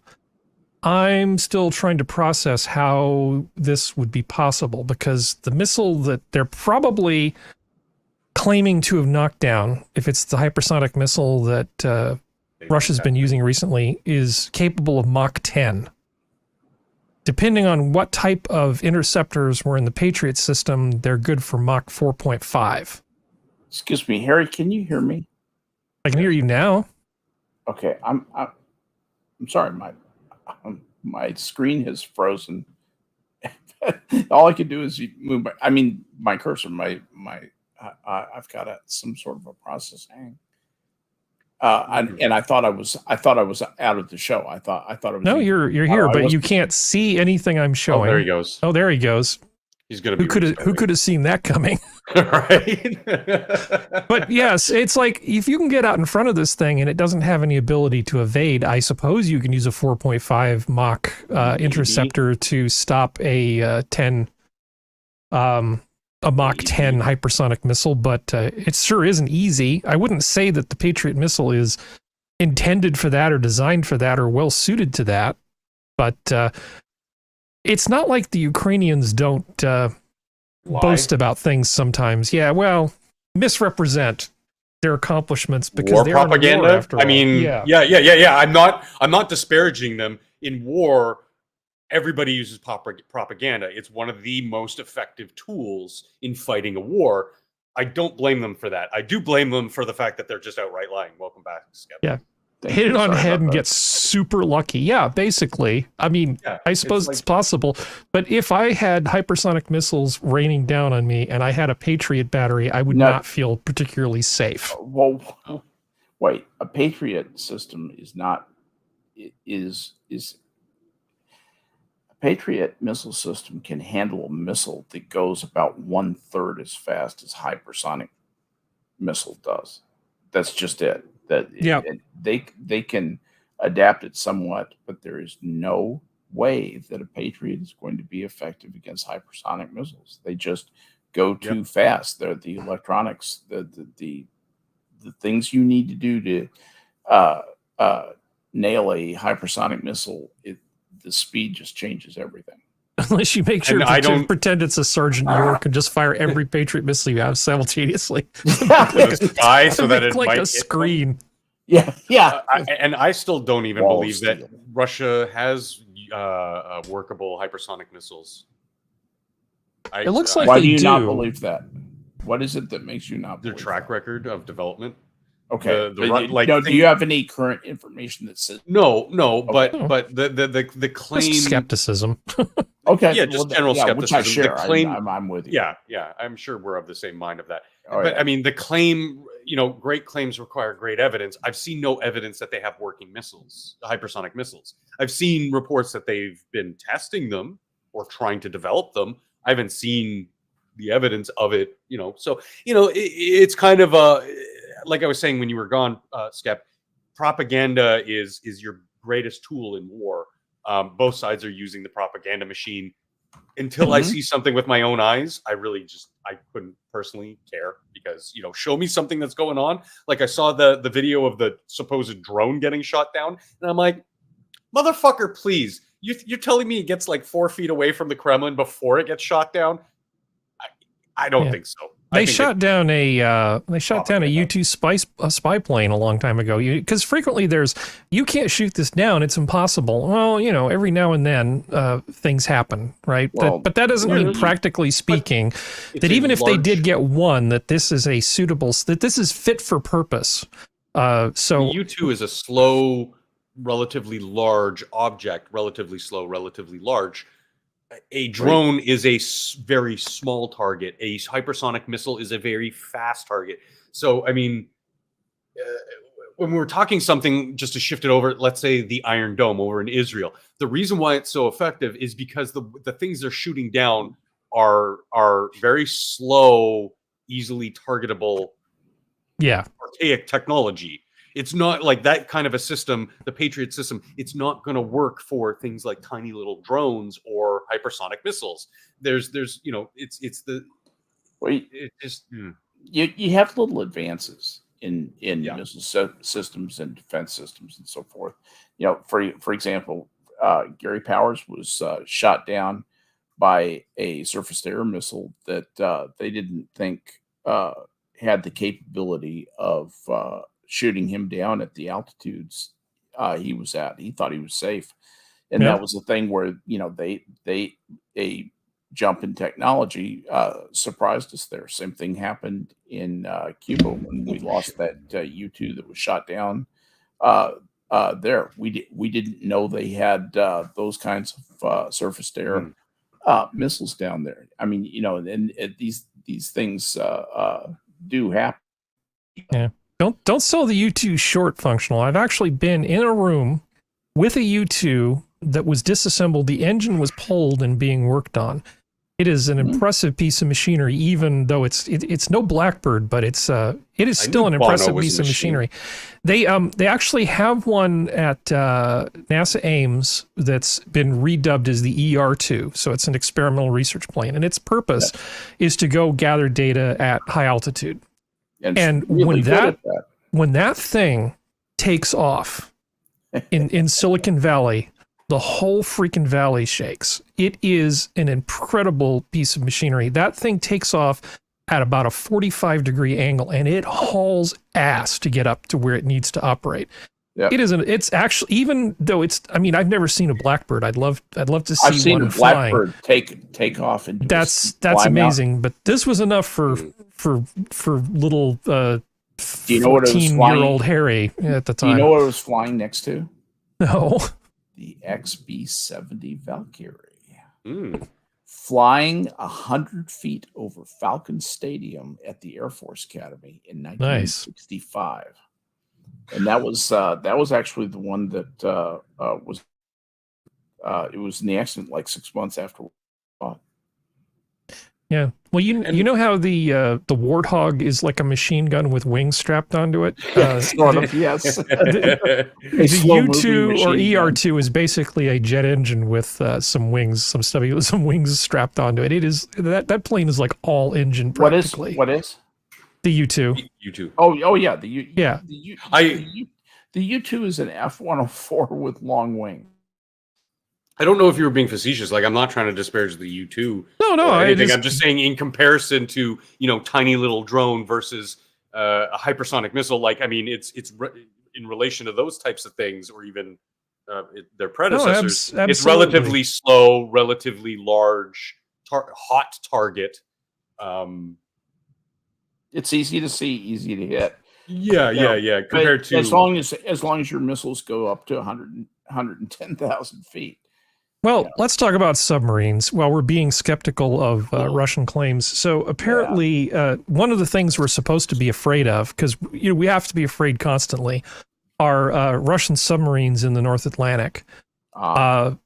I'm still trying to process how this would be possible, because the missile that they're probably claiming to have knocked down, if it's the hypersonic missile that Russia's been using recently, is capable of Mach 10. Depending on what type of interceptors were in the Patriot system, they're good for Mach 4.5. Excuse me, Harry, can you hear me? I can hear you now. Okay, I'm sorry, my screen has frozen. All I can do is move my cursor. I've got some sort of a process hang. And I thought I was out of the show. I thought it was. No, you're here, but you can't see anything I'm showing. Oh, there he goes. Oh, there he goes. He's gonna be. Who could have seen that coming? Right. But yes, it's like if you can get out in front of this thing and it doesn't have any ability to evade, I suppose you can use a 4.5 Mach interceptor to stop a Mach 10 hypersonic missile. But it sure isn't easy. I wouldn't say that the Patriot missile is intended for that or designed for that or well suited to that. But it's not like the Ukrainians don't boast about things sometimes. Yeah, well, misrepresent their accomplishments because war they're propaganda. In war after all. I mean, yeah. I'm not disparaging them in war. everybody uses propaganda. It's one of the most effective tools in fighting a war. I don't blame them for that. I do blame them for the fact that they're just outright lying. Welcome back, Skep. Yeah. Hit it on the head and get super lucky. Yeah, basically. I mean, I suppose it's possible. But if I had hypersonic missiles raining down on me and I had a Patriot battery, I would not feel particularly safe. Well, wait. A Patriot system is not is a Patriot missile system can handle a missile that goes about 1/3 as fast as hypersonic missile does. That's just it. They can adapt it somewhat, but there is no way that a Patriot is going to be effective against hypersonic missiles. They just go too fast. They're the electronics, the things you need to do to nail a hypersonic missile. The speed just changes everything. Unless you make sure to pretend it's a Sergeant York and just fire every Patriot missile you have simultaneously. So that it like might a screen. Yeah. And I still don't even believe that Russia has workable hypersonic missiles. It looks like why they do you not believe that? What is it that makes you not their believe track record of development? Okay. Do you have any current information that says no? But the claim just skepticism. Okay. Yeah, just general skepticism. Which I share. The claim, I'm with you. Yeah. I'm sure we're of the same mind of that. I mean, the claim, great claims require great evidence. I've seen no evidence that they have working missiles, hypersonic missiles. I've seen reports that they've been testing them or trying to develop them. I haven't seen the evidence of it, So, it's kind of like I was saying when you were gone, Skep, propaganda is your greatest tool in war. Both sides are using the propaganda machine. Until I see something with my own eyes, I couldn't personally care because, show me something that's going on. Like I saw the video of the supposed drone getting shot down. And I'm like, motherfucker, please. You're telling me it gets like 4 feet away from the Kremlin before it gets shot down? I don't think so. They shot down a U-2 spy plane a long time ago. Because frequently you can't shoot this down. It's impossible. Well, every now and then things happen, right? Well, but that doesn't mean, practically speaking, that even if they did get one, that this is that this is fit for purpose. So the U-2 is a slow, relatively large object, relatively slow, relatively large. A drone is a very small target. A hypersonic missile is a very fast target. So, I mean, when we're talking something, just to shift it over, let's say the Iron Dome over in Israel, the reason why it's so effective is because the things they're shooting down are very slow, easily targetable, archaic technology. It's not like that kind of a system, the Patriot system. It's not going to work for things like tiny little drones or hypersonic missiles. There's you have little advances in missile systems and defense systems and so forth. For example, Gary Powers was shot down by a surface-to-air missile that they didn't think had the capability of shooting him down at the altitudes he was at. He thought he was safe. And that was the thing where, a jump in technology surprised us there. Same thing happened in Cuba when we lost that U-2 that was shot down there. We didn't know they had those kinds of surface-to-air missiles down there. I mean, and these things do happen. Yeah. Don't sell the U-2 short, Functional. I've actually been in a room with a U-2 that was disassembled. The engine was pulled and being worked on. It is an impressive piece of machinery, even though it's no Blackbird, but it is still an impressive piece of machinery. They actually have one at NASA Ames that's been redubbed as the ER-2. So it's an experimental research plane, and its purpose is to go gather data at high altitude. And really when that thing takes off in Silicon Valley, the whole freaking valley shakes. It is an incredible piece of machinery. That thing takes off at about a 45-degree angle, and it hauls ass to get up to where it needs to operate. Yeah. It isn't. It's actually, even though it's, I mean, I've never seen a Blackbird. I'd love to see I've seen one a Blackbird take off and that's amazing. But this was enough for little do you know what it was 14-year-old Harry at the time. Do you know what it was flying next to? No. The XB-70 Valkyrie. Flying 100 feet over Falcon Stadium at the Air Force Academy in 1965. Nice. And that was actually the one that was it was in the accident like 6 months after. Yeah. Well, you know how the Warthog is like a machine gun with wings strapped onto it? Sort of, yes. The U2 or ER2 is basically a jet engine with some wings, some wings strapped onto it. It is that plane is like all engine practically. What is? The U2. U2. Oh yeah, the U2 is an F-104 with long wings. I don't know if you were being facetious. Like, I'm not trying to disparage the U2. No. I'm just saying, in comparison to tiny little drone versus a hypersonic missile. Like, I mean, it's in relation to those types of things, or even their predecessors. It's relatively slow, relatively large, hot target. It's easy to see, easy to hit. Yeah. Compared to as long as your missiles go up to 110,000 feet. Well, let's talk about submarines while we're being skeptical of Russian claims. So apparently, one of the things we're supposed to be afraid of, because we have to be afraid constantly, are Russian submarines in the North Atlantic, and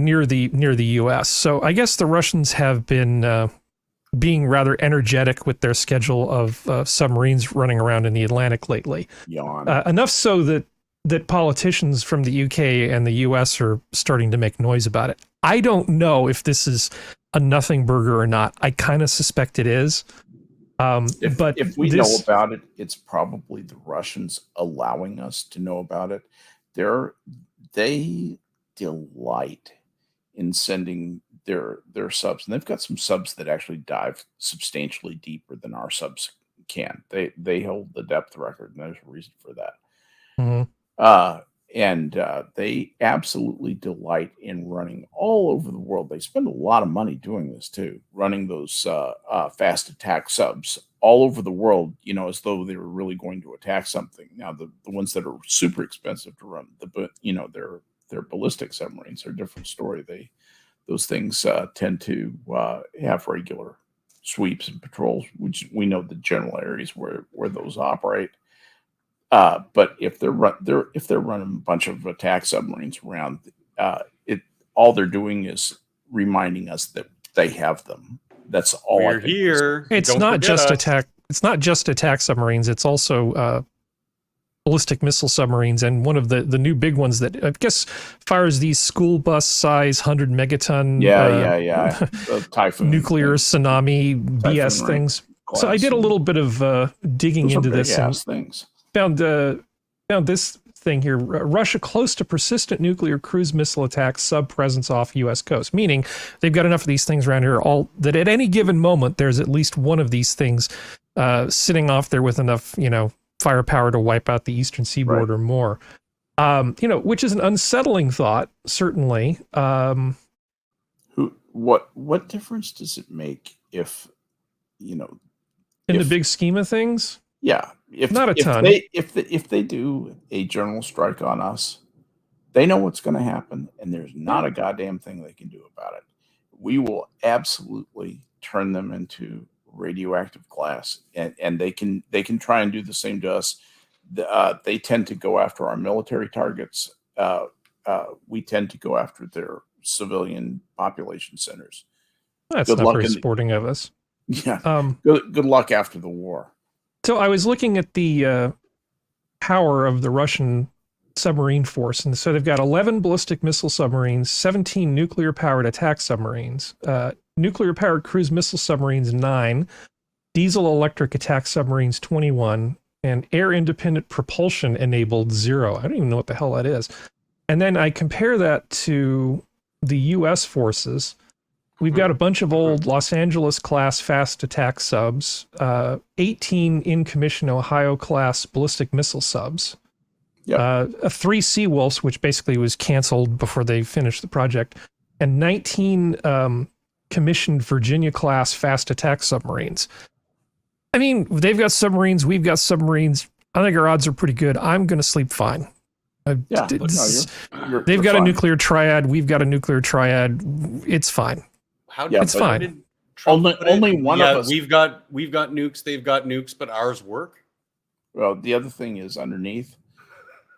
near the U.S. So I guess the Russians have been being rather energetic with their schedule of submarines running around in the Atlantic lately. Enough so that politicians from the UK and the US are starting to make noise about it. I don't know if this is a nothing burger or not. I kind of suspect it is. But if we know about it, it's probably the Russians allowing us to know about it. They delight in sending their subs, and they've got some subs that actually dive substantially deeper than our subs can. They hold the depth record, and there's a reason for that. Mm-hmm. And they absolutely delight in running all over the world. They spend a lot of money doing this too, running those fast attack subs all over the world, as though they were really going to attack something. Now, the ones that are super expensive to run, their ballistic submarines are a different story. Those things tend to have regular sweeps and patrols, which we know the general areas where those operate. But if they're running a bunch of attack submarines around, all they're doing is reminding us that they have them. That's all. We're here. It's not just attack. It's not just attack submarines. It's also ballistic missile submarines, and one of the new big ones that I guess fires these school bus size 100 megaton the Typhoon nuclear tsunami BS things. So I did a little bit of digging into this and found this thing here. Russia close to persistent nuclear cruise missile attacks, sub presence off U.S. coast, meaning they've got enough of these things around here that at any given moment there's at least one of these things sitting off there with enough firepower to wipe out the eastern seaboard or more. Which is an unsettling thought, certainly. What difference does it make if in the big scheme of things? Yeah, not a ton. If they do a general strike on us, they know what's going to happen, and there's not a goddamn thing they can do about it. We will absolutely turn them into radioactive glass, and they can try and do the same to us. They tend to go after our military targets. We tend to go after their civilian population centers. That's not very sporting of us. Yeah. Good luck after the war. So I was looking at the power of the Russian submarine force, and so they've got 11 ballistic missile submarines, 17 nuclear-powered attack submarines, nuclear-powered cruise missile submarines 9, diesel-electric attack submarines 21, and air-independent propulsion-enabled 0. I don't even know what the hell that is. And then I compare that to the U.S. forces. We've got a bunch of old Los Angeles-class fast attack subs, 18 in-commission Ohio-class ballistic missile subs, 3 Seawolves, which basically was canceled before they finished the project, and 19 commissioned Virginia-class fast attack submarines. I mean, they've got submarines, we've got submarines. I think our odds are pretty good. I'm going to sleep fine. They've got a nuclear triad. We've got a nuclear triad. It's fine. It's fine. Only one of us. We've got nukes. They've got nukes, but ours work. Well, the other thing is underneath.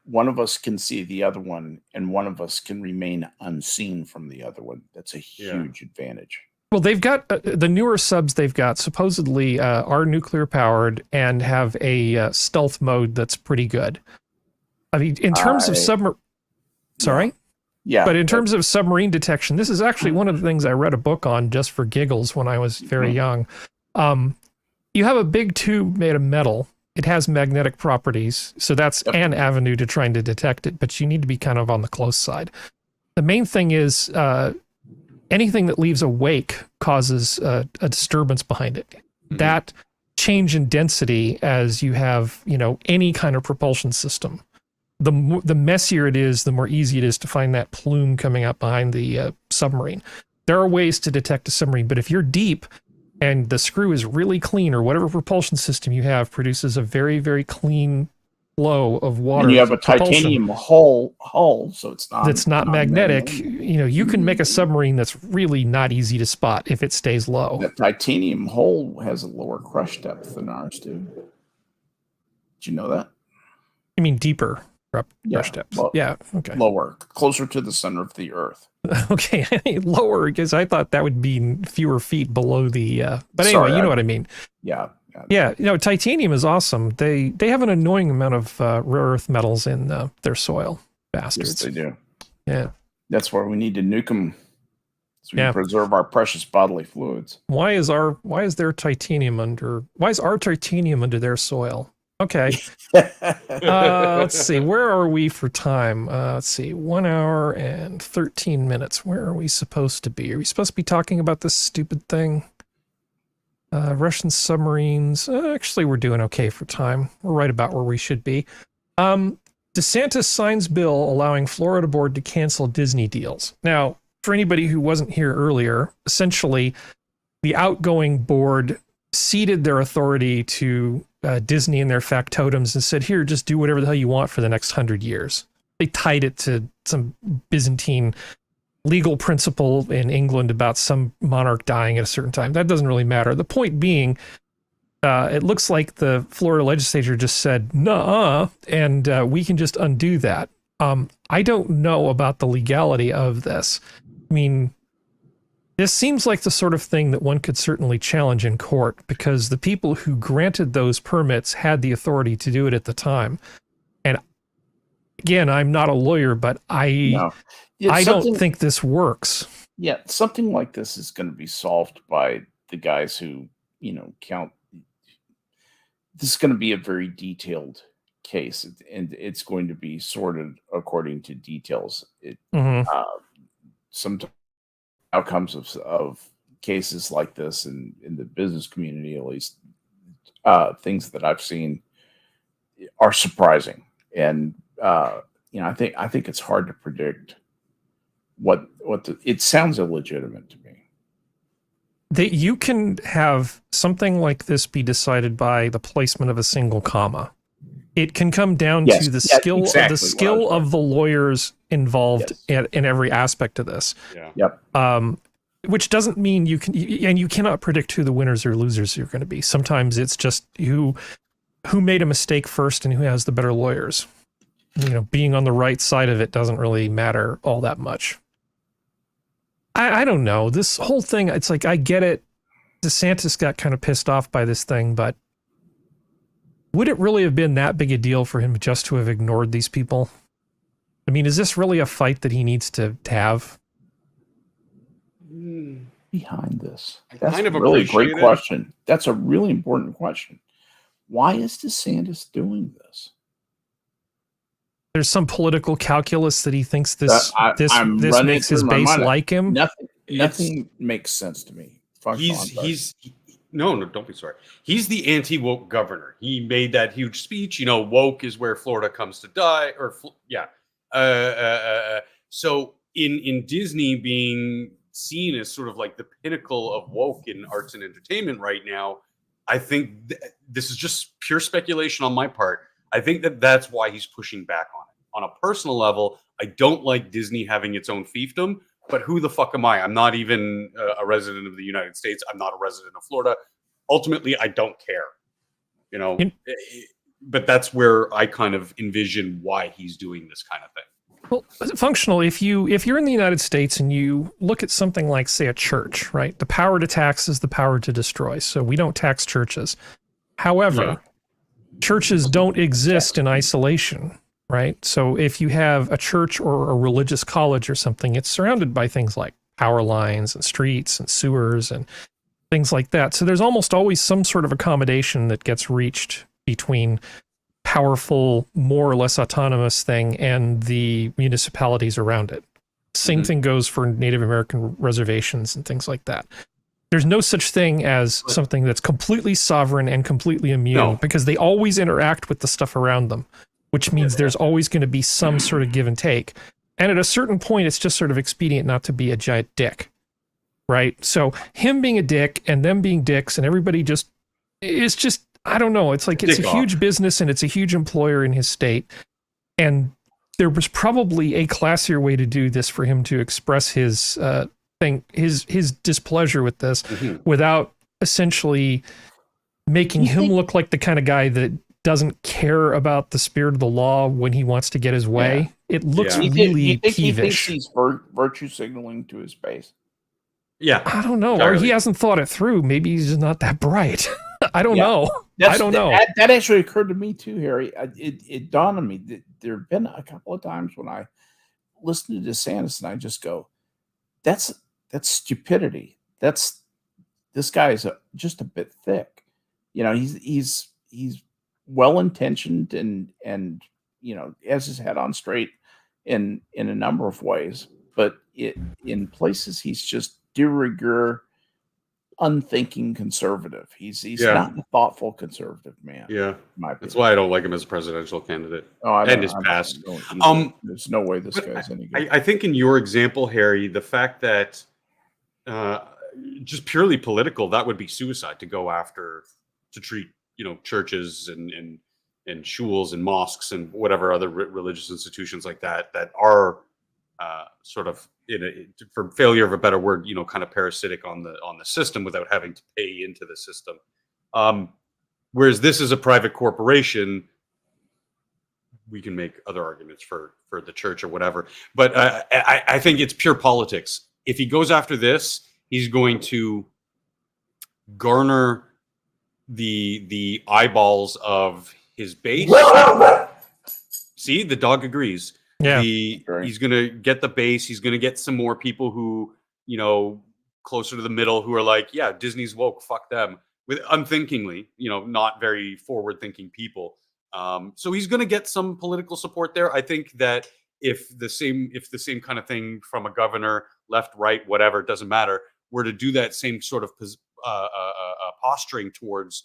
One of us can see the other one, and one of us can remain unseen from the other one. That's a huge advantage. Well, they've got the newer subs they've got supposedly are nuclear powered and have a stealth mode that's pretty good. I mean, in terms of Sorry? Yeah. But in terms of submarine detection, this is actually one of the things I read a book on just for giggles when I was very young. You have a big tube made of metal. It has magnetic properties, so that's an avenue to trying to detect it, but you need to be kind of on the close side. The main thing is anything that leaves a wake causes a disturbance behind it. That change in density as you have, any kind of propulsion system. The messier it is, the more easy it is to find that plume coming out behind the submarine. There are ways to detect a submarine, but if you're deep and the screw is really clean, or whatever propulsion system you have produces a very, very clean flow of water. And you have a titanium hull, so it's not magnetic. You can make a submarine that's really not easy to spot if it stays low. The titanium hull has a lower crush depth than ours do. Did you know that? I mean, deeper crush depth. Okay. Lower, closer to the center of the Earth. Okay, lower, because I thought that would be fewer feet below the. But anyway, you know what I mean. Yeah. Titanium is awesome. They have an annoying amount of rare earth metals in their soil. Bastards. Yes, they do. Yeah. That's why we need to nuke them, so we can preserve our precious bodily fluids. Why is our titanium under their soil? Okay. Let's see. Where are we for time? Let's see. 1 hour and 13 minutes. Where are we supposed to be? Are we supposed to be talking about this stupid thing? Russian submarines. Actually, we're doing okay for time. We're right about where we should be. DeSantis signs bill allowing Florida board to cancel Disney deals. Now, for anybody who wasn't here earlier, essentially, the outgoing board ceded their authority to Disney and their factotums and said, here, just do whatever the hell you want for the next 100 years. They tied it to some Byzantine legal principle in England about some monarch dying at a certain time. That doesn't really matter. The point being, it looks like the Florida legislature just said, nuh-uh, and we can just undo that. I don't know about the legality of this. I mean, this seems like the sort of thing that one could certainly challenge in court, because the people who granted those permits had the authority to do it at the time. And again, I'm not a lawyer, but I don't think this works. Yeah, something like this is going to be solved by the guys who, count. This is going to be a very detailed case, and it's going to be sorted according to details. Some outcomes of cases like this in the business community, at least, things that I've seen are surprising, and I think it's hard to predict it sounds illegitimate to me. That you can have something like this be decided by the placement of a single comma. It can come down to the skill of the lawyers involved in every aspect of this. Which doesn't mean you cannot predict who the winners or losers are going to be. Sometimes it's just who made a mistake first and who has the better lawyers. Being on the right side of it doesn't really matter all that much. I don't know. This whole thing, it's like, I get it. DeSantis got kind of pissed off by this thing, but would it really have been that big a deal for him just to have ignored these people? I mean, is this really a fight that he needs to have? Behind this? That's a really great question. That's a really important question. Why is DeSantis doing this? There's some political calculus that he thinks this makes his base like him. Nothing makes sense to me. No, don't be sorry. He's the anti-woke governor. He made that huge speech. You know, woke is where Florida comes to die. So in Disney being seen as sort of like the pinnacle of woke in arts and entertainment right now, I think this is just pure speculation on my part. I think that's why he's pushing back on it. On a personal level, I don't like Disney having its own fiefdom, but who the fuck am I? I'm not even a resident of the United States. I'm not a resident of Florida. Ultimately, I don't care, you know, but that's where I kind of envision why he's doing this kind of thing. Well, functional, if you're in the United States and you look at something like, say, a church, right? The power to tax is the power to destroy. So we don't tax churches. However, churches don't exist in isolation, right? So if you have a church or a religious college or something, it's surrounded by things like power lines and streets and sewers and things like that. So there's almost always some sort of accommodation that gets reached between powerful, more or less autonomous thing and the municipalities around it. Same thing goes for Native American reservations and things like that. There's no such thing as something that's completely sovereign and completely immune because they always interact with the stuff around them, which means there's always going to be some sort of give and take. And at a certain point, it's just sort of expedient not to be a giant dick, right? So him being a dick and them being dicks and everybody just, it's just, I don't know. It's like, it's a huge business and it's a huge employer in his state. And there was probably a classier way to do this for him to express his his displeasure with this without essentially making him look like the kind of guy that doesn't care about the spirit of the law when he wants to get his way. It looks really peevish. He thinks he's virtue signaling to his base. Yeah. I don't know. Or he hasn't thought it through. Maybe he's just not that bright. I don't know. I don't know. That actually occurred to me too, Harry. It dawned on me that there have been a couple of times when I listen to DeSantis and I just go, that's stupidity. This guy is just a bit thick. You know, he's well-intentioned and you know, has his head on straight in a number of ways, but in places he's just de rigueur, unthinking conservative. He's not a thoughtful conservative man. Yeah, that's why I don't like him as a presidential candidate. And his past. There's no way this guy's any good. I think in your example, Harry, the fact that just purely political, that would be suicide to treat, you know, churches and shuls and mosques and whatever other religious institutions like that are sort of, for failure of a better word, you know, kind of parasitic on the system without having to pay into the system. Whereas this is a private corporation, we can make other arguments for the church or whatever. But I think it's pure politics. If he goes after this, he's going to garner the eyeballs of his base. See, the dog agrees. Yeah, he's going to get the base. He's going to get some more people who, you know, closer to the middle who are like, yeah, Disney's woke, fuck them, with unthinkingly, you know, not very forward-thinking people. So he's going to get some political support there. I think that if the same kind of thing from a governor, left, right, whatever, it doesn't matter, were to do that same sort of posturing towards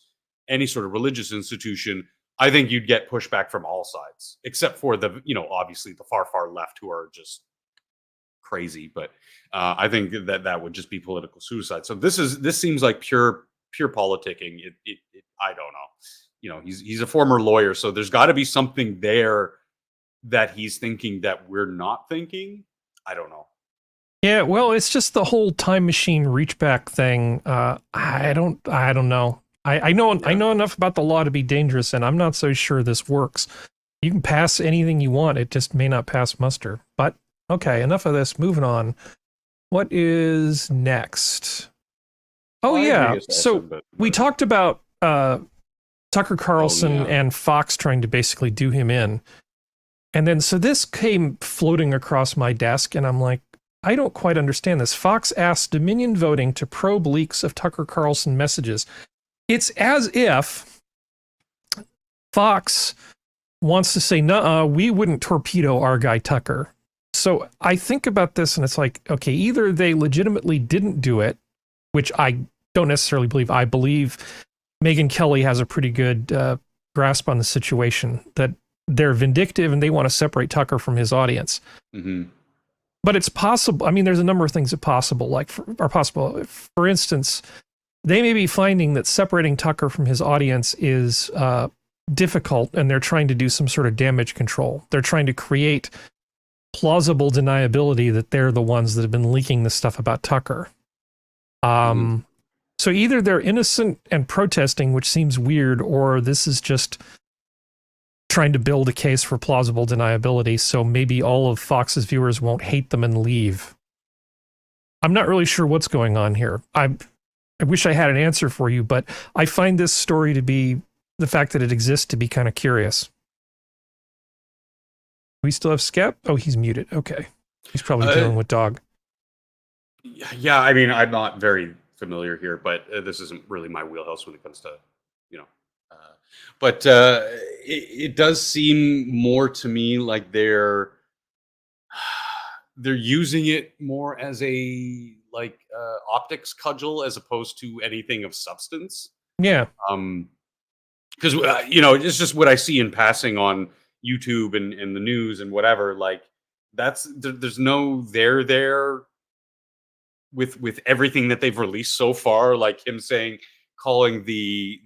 any sort of religious institution, I think you'd get pushback from all sides, except for the, you know, obviously the far left who are just crazy. But I think that would just be political suicide. So this seems like pure politicking. I don't know. You know, he's a former lawyer, so there's got to be something there that he's thinking that we're not thinking. I don't know. Yeah, well, it's just the whole time machine reach back thing. I don't know. I know enough about the law to be dangerous, and I'm not so sure this works. You can pass anything you want, it just may not pass muster. But okay, enough of this. Moving on. What is next? Oh yeah, so we talked about Tucker Carlson and Fox trying to basically do him in, and then so this came floating across my desk, and I'm like, I don't quite understand this. Fox asked Dominion Voting to probe leaks of Tucker Carlson messages. It's as if Fox wants to say, nuh-uh, we wouldn't torpedo our guy Tucker. So I think about this and it's like, okay, either they legitimately didn't do it, which I don't necessarily believe. I believe Megyn Kelly has a pretty good grasp on the situation, that they're vindictive and they want to separate Tucker from his audience. But it's possible. I mean, there's a number of things that are possible. For instance, they may be finding that separating Tucker from his audience is difficult, and they're trying to do some sort of damage control. They're trying to create plausible deniability that they're the ones that have been leaking the stuff about Tucker. So either they're innocent and protesting, which seems weird, or this is just trying to build a case for plausible deniability, so maybe all of Fox's viewers won't hate them and leave. I'm not really sure what's going on here. I wish I had an answer for you, but I find this story to be, the fact that it exists, to be kind of curious. We still have Skep? Oh, he's muted. Okay. He's probably dealing with dog. Yeah, I mean, I'm not very familiar here, but this isn't really my wheelhouse when it comes to, but it does seem more to me like they're using it more as a optics cudgel as opposed to anything of substance. Yeah. Because it's just what I see in passing on YouTube and the news and whatever. Like there's no there with everything that they've released so far. Like him calling the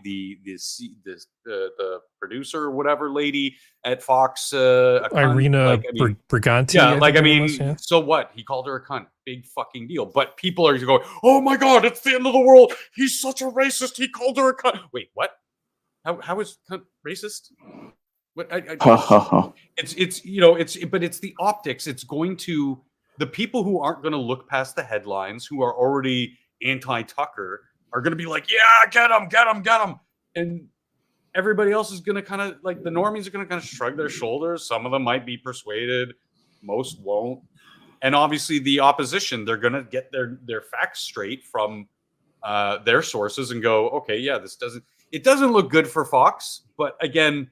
producer or whatever lady at Fox, Irina Briganti. Yeah, so what? He called her a cunt. Big fucking deal. But people are going, oh my God, it's the end of the world. He's such a racist. He called her a cunt. Wait, what? How is cunt racist? What? It's the optics. It's going to, the people who aren't going to look past the headlines, who are already anti-Tucker, are going to be like, yeah, get him. And everybody else is going to kind of, like, the normies are going to kind of shrug their shoulders. Some of them might be persuaded. Most won't. And obviously the opposition, they're going to get their facts straight from their sources and go, okay, yeah, it doesn't look good for Fox. But again,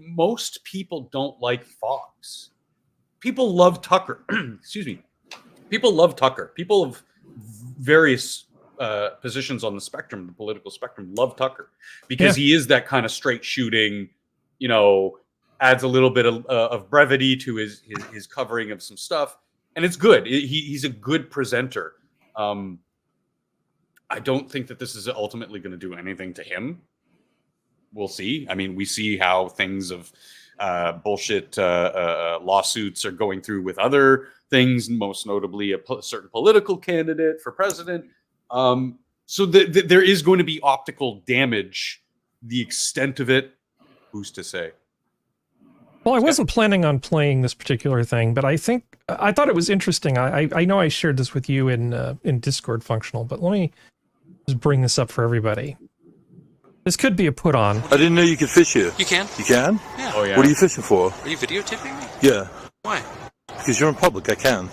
most people don't like Fox. People love Tucker. Excuse me. People love Tucker. People of various positions on the spectrum, the political spectrum, love Tucker because he is that kind of straight shooting, adds a little bit of brevity to his covering of some stuff. And it's good. He's a good presenter. I don't think that this is ultimately going to do anything to him. We'll see. I mean, we see how things of bullshit lawsuits are going through with other things, most notably a certain political candidate for president. So there is going to be optical damage. The extent of it, who's to say? Well, I wasn't planning on playing this particular thing, but I thought it was interesting. I know I shared this with you in Discord Functional, but let me just bring this up for everybody. This could be a put on. I didn't know you could fish here. You can. You can? Yeah. Oh, yeah. What are you fishing for? Are you videotaping me? Yeah. Why? Because you're in public. I can.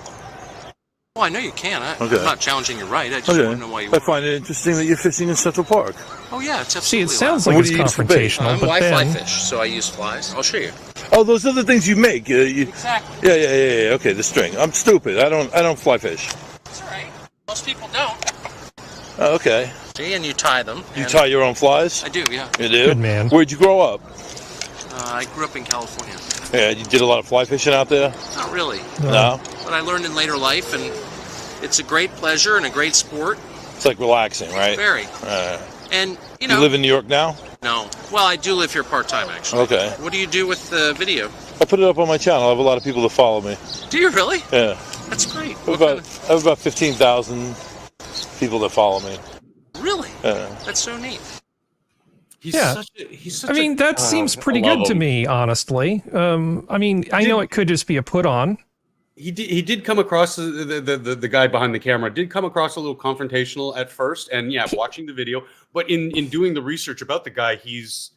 Well, I know you can. I'm not challenging your right. I just want to know why you I find it interesting that you're fishing in Central Park. Oh, yeah. It's absolutely. See, it sounds like it's confrontational. I'm fly fish, so I use flies. I'll show you. Oh, those are the things you make. Exactly. Yeah. Okay, the string. I'm stupid. I don't fly fish. That's all right. Most people don't. Oh, okay. See, and you tie them. You tie your own flies? I do, yeah. You do? Good man. Where'd you grow up? I grew up in California. Yeah, you did a lot of fly fishing out there? Not really. No? But I learned in later life, and it's a great pleasure and a great sport. It's like relaxing, right? Very. And, you live in New York now? No. Well, I do live here part-time, actually. Okay. What do you do with the video? I put it up on my channel. I have a lot of people that follow me. Do you really? Yeah. That's great. I have about 15,000 people that follow me. Really? Yeah. That's so neat. He's such I mean, that seems pretty good to me, honestly. I mean, I know it could just be a put on. He did come across the guy behind the camera did come across a little confrontational at first, and watching the video, but in doing the research about the guy, he's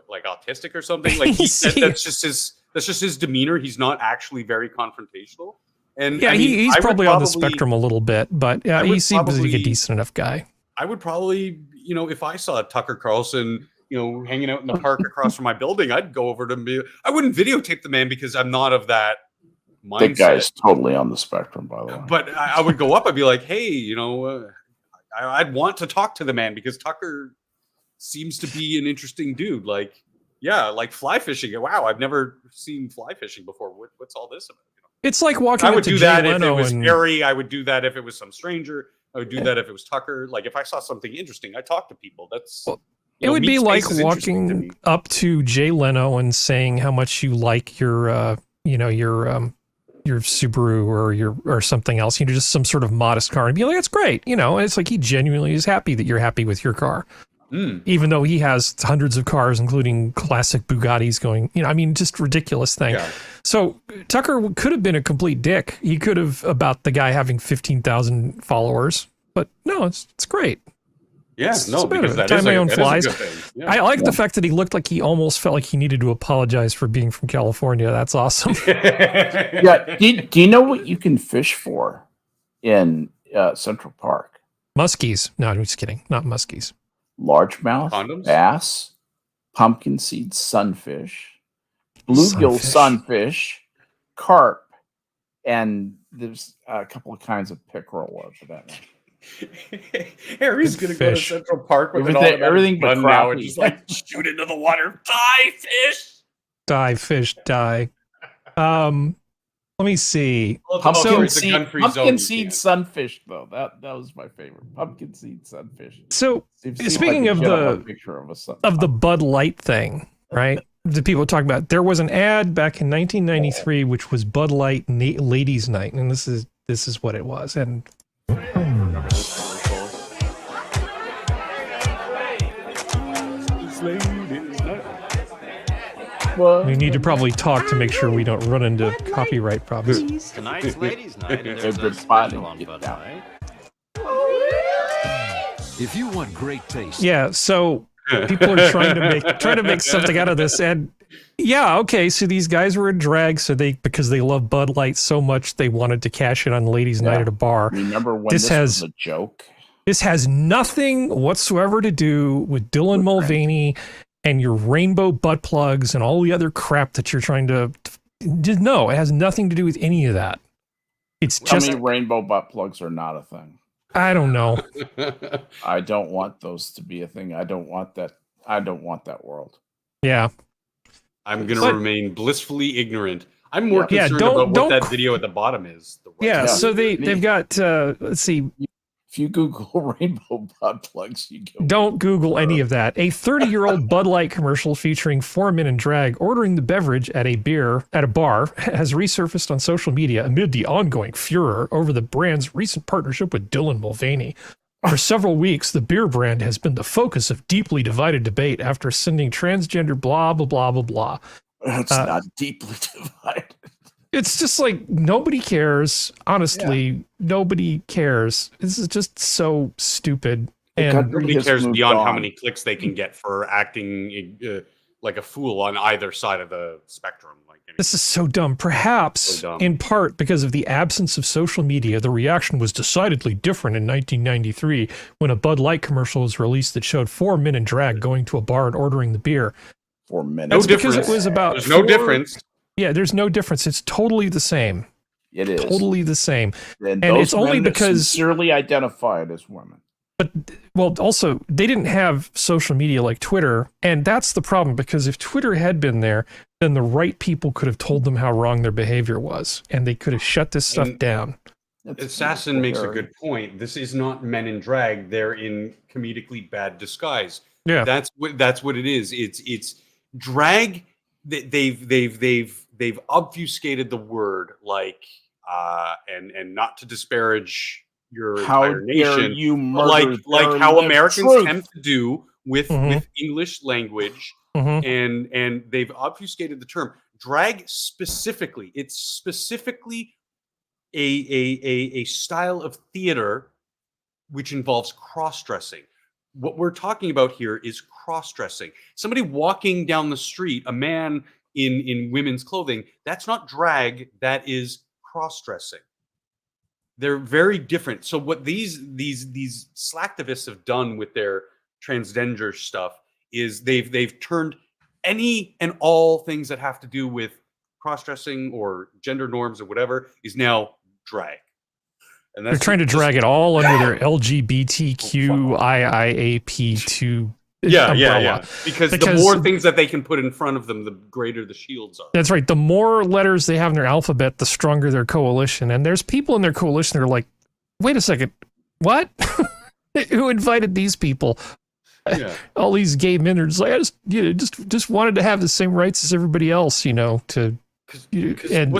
like autistic or something. Like that's just his demeanor. He's not actually very confrontational. And yeah, he's probably on the spectrum a little bit, but yeah, he seems like a decent enough guy. I would probably, if I saw Tucker Carlson, hanging out in the park across from my building, I'd go over to him. I wouldn't videotape the man because I'm not of that mindset. That guy's totally on the spectrum, by the way. But I would go up. I'd be like, hey, I'd want to talk to the man because Tucker seems to be an interesting dude. Like, yeah, like fly fishing. Wow, I've never seen fly fishing before. What's all this about? You know? It's like walking. I would up to do Jay that Leno if it was and... Harry. I would do that if it was some stranger. I would do that if it was Tucker. Like if I saw something interesting, I talk to people. That's well, it would be like walking up to Jay Leno and saying how much you like your your Subaru or something else, just some sort of modest car, and be like, that's great. And it's like he genuinely is happy that you're happy with your car. Even though he has hundreds of cars, including classic Bugattis going, just ridiculous thing. Yeah. So Tucker could have been a complete dick. He could have about the guy having 15,000 followers, but no, it's great. Yeah, because that time is my own flies. Yeah. I like the fact that he looked like he almost felt like he needed to apologize for being from California. That's awesome. Yeah. Do you know what you can fish for in Central Park? Muskies. No, I'm just kidding. Not muskies. Largemouth, bass, pumpkin seed sunfish, bluegill sunfish, carp, and there's a couple of kinds of pickerel over that. Harry's going to go to Central Park with everything but now and just like shoot into the water. Die, fish! Die, fish, die. Let me see. Pumpkin seed sunfish, though. That was my favorite. Pumpkin seed sunfish. So speaking of the Bud Light thing, right? The people talk about, there was an ad back in 1993 which was Bud Light Ladies Night, and this is what it was. And we need to probably talk to make sure we don't run into copyright problems. Tonight's ladies' night, and there's a special on Bud Light. If you want great taste, yeah. So people are trying to make something out of this, and yeah, okay. So these guys were a drag, because they love Bud Light so much, they wanted to cash in on ladies' night at a bar. Remember when this was a joke? This has nothing whatsoever to do with Dylan Mulvaney and your rainbow butt plugs and all the other crap that you're trying to... No, it has nothing to do with any of that. It's just... How many rainbow butt plugs are not a thing? I don't know. I don't want those to be a thing. I don't want that. I don't want that world. Yeah. I'm going to remain blissfully ignorant. I'm more concerned about what that video at the bottom is. So they've got... let's see... If you Google rainbow butt plugs, you go. Don't Google any of that. A 30-year-old Bud Light commercial featuring 4 men in drag ordering the beverage at a bar has resurfaced on social media amid the ongoing furor over the brand's recent partnership with Dylan Mulvaney. For several weeks, the beer brand has been the focus of deeply divided debate after sending transgender blah, blah, blah, blah, blah. It's not deeply divided. It's just like, nobody cares. Honestly, nobody cares. This is just so stupid. And nobody cares beyond how many clicks they can get for acting like a fool on either side of the spectrum. This is so dumb. Perhaps, in part, because of the absence of social media, the reaction was decidedly different in 1993 when a Bud Light commercial was released that showed 4 men in drag going to a bar and ordering the beer. 4 men. That's because it was about... There's no difference. Yeah, there's no difference. It's totally the same. It is. Totally the same. And it's only because... sincerely identified as women. But, well, also, they didn't have social media like Twitter, and that's the problem, because if Twitter had been there, then the right people could have told them how wrong their behavior was, and they could have shut this stuff down. Assassin makes a good point. This is not men in drag. They're in comedically bad disguise. Yeah. That's what it is. It's drag. They've obfuscated the word, like and not to disparage your entire nation, like how Americans tend to do with English language, and they've obfuscated the term drag specifically. It's specifically a style of theater which involves cross-dressing. What we're talking about here is cross-dressing. Somebody walking down the street, a man in women's clothing, that's not drag, that is cross-dressing. They're very different. So what these slacktivists have done with their transgender stuff is they've turned any and all things that have to do with cross-dressing or gender norms or whatever is now drag. And they're trying to drag it all under their LGBTQIIAP2 umbrella. Because the more things that they can put in front of them, the greater the shields are. That's right. The more letters they have in their alphabet, the stronger their coalition. And there's people in their coalition that are like, wait a second, what? Who invited these people? Yeah. All these gay men are just like, I just wanted to have the same rights as everybody else, you know, what's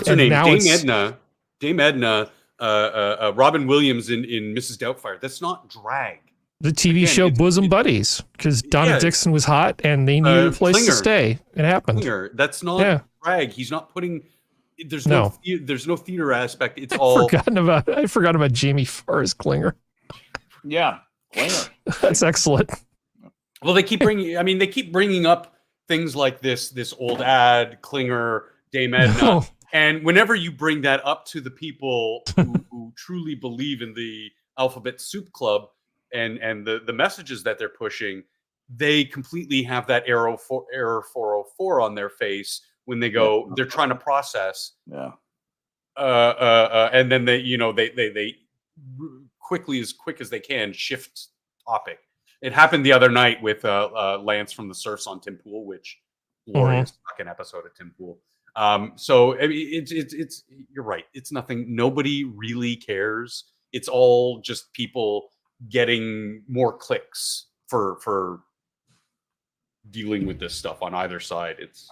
her name? Dame Edna, Robin Williams in Mrs. Doubtfire. That's not drag. The TV show Bosom Buddies, because Donna Dixon was hot and they needed a place to stay. It happened. Klinger. That's not drag. He's not putting. There's no theater aspect. It's all. I forgot about Jamie Farr's Klinger. Yeah, Klinger. That's excellent. Well, they keep bringing up things like this old ad, Klinger, Dame Edna, and whenever you bring that up to the people who truly believe in the Alphabet Soup Club and the messages that they're pushing, they completely have that error 404 on their face when they go. They're trying to process. Yeah. And then they quickly, as quick as they can, shift topic. It happened the other night with Lance from the Surfs on Tim Pool, which glorious fucking episode of Tim Pool. So I mean, it's you're right. It's nothing. Nobody really cares. It's all just people getting more clicks for dealing with this stuff on either side. It's.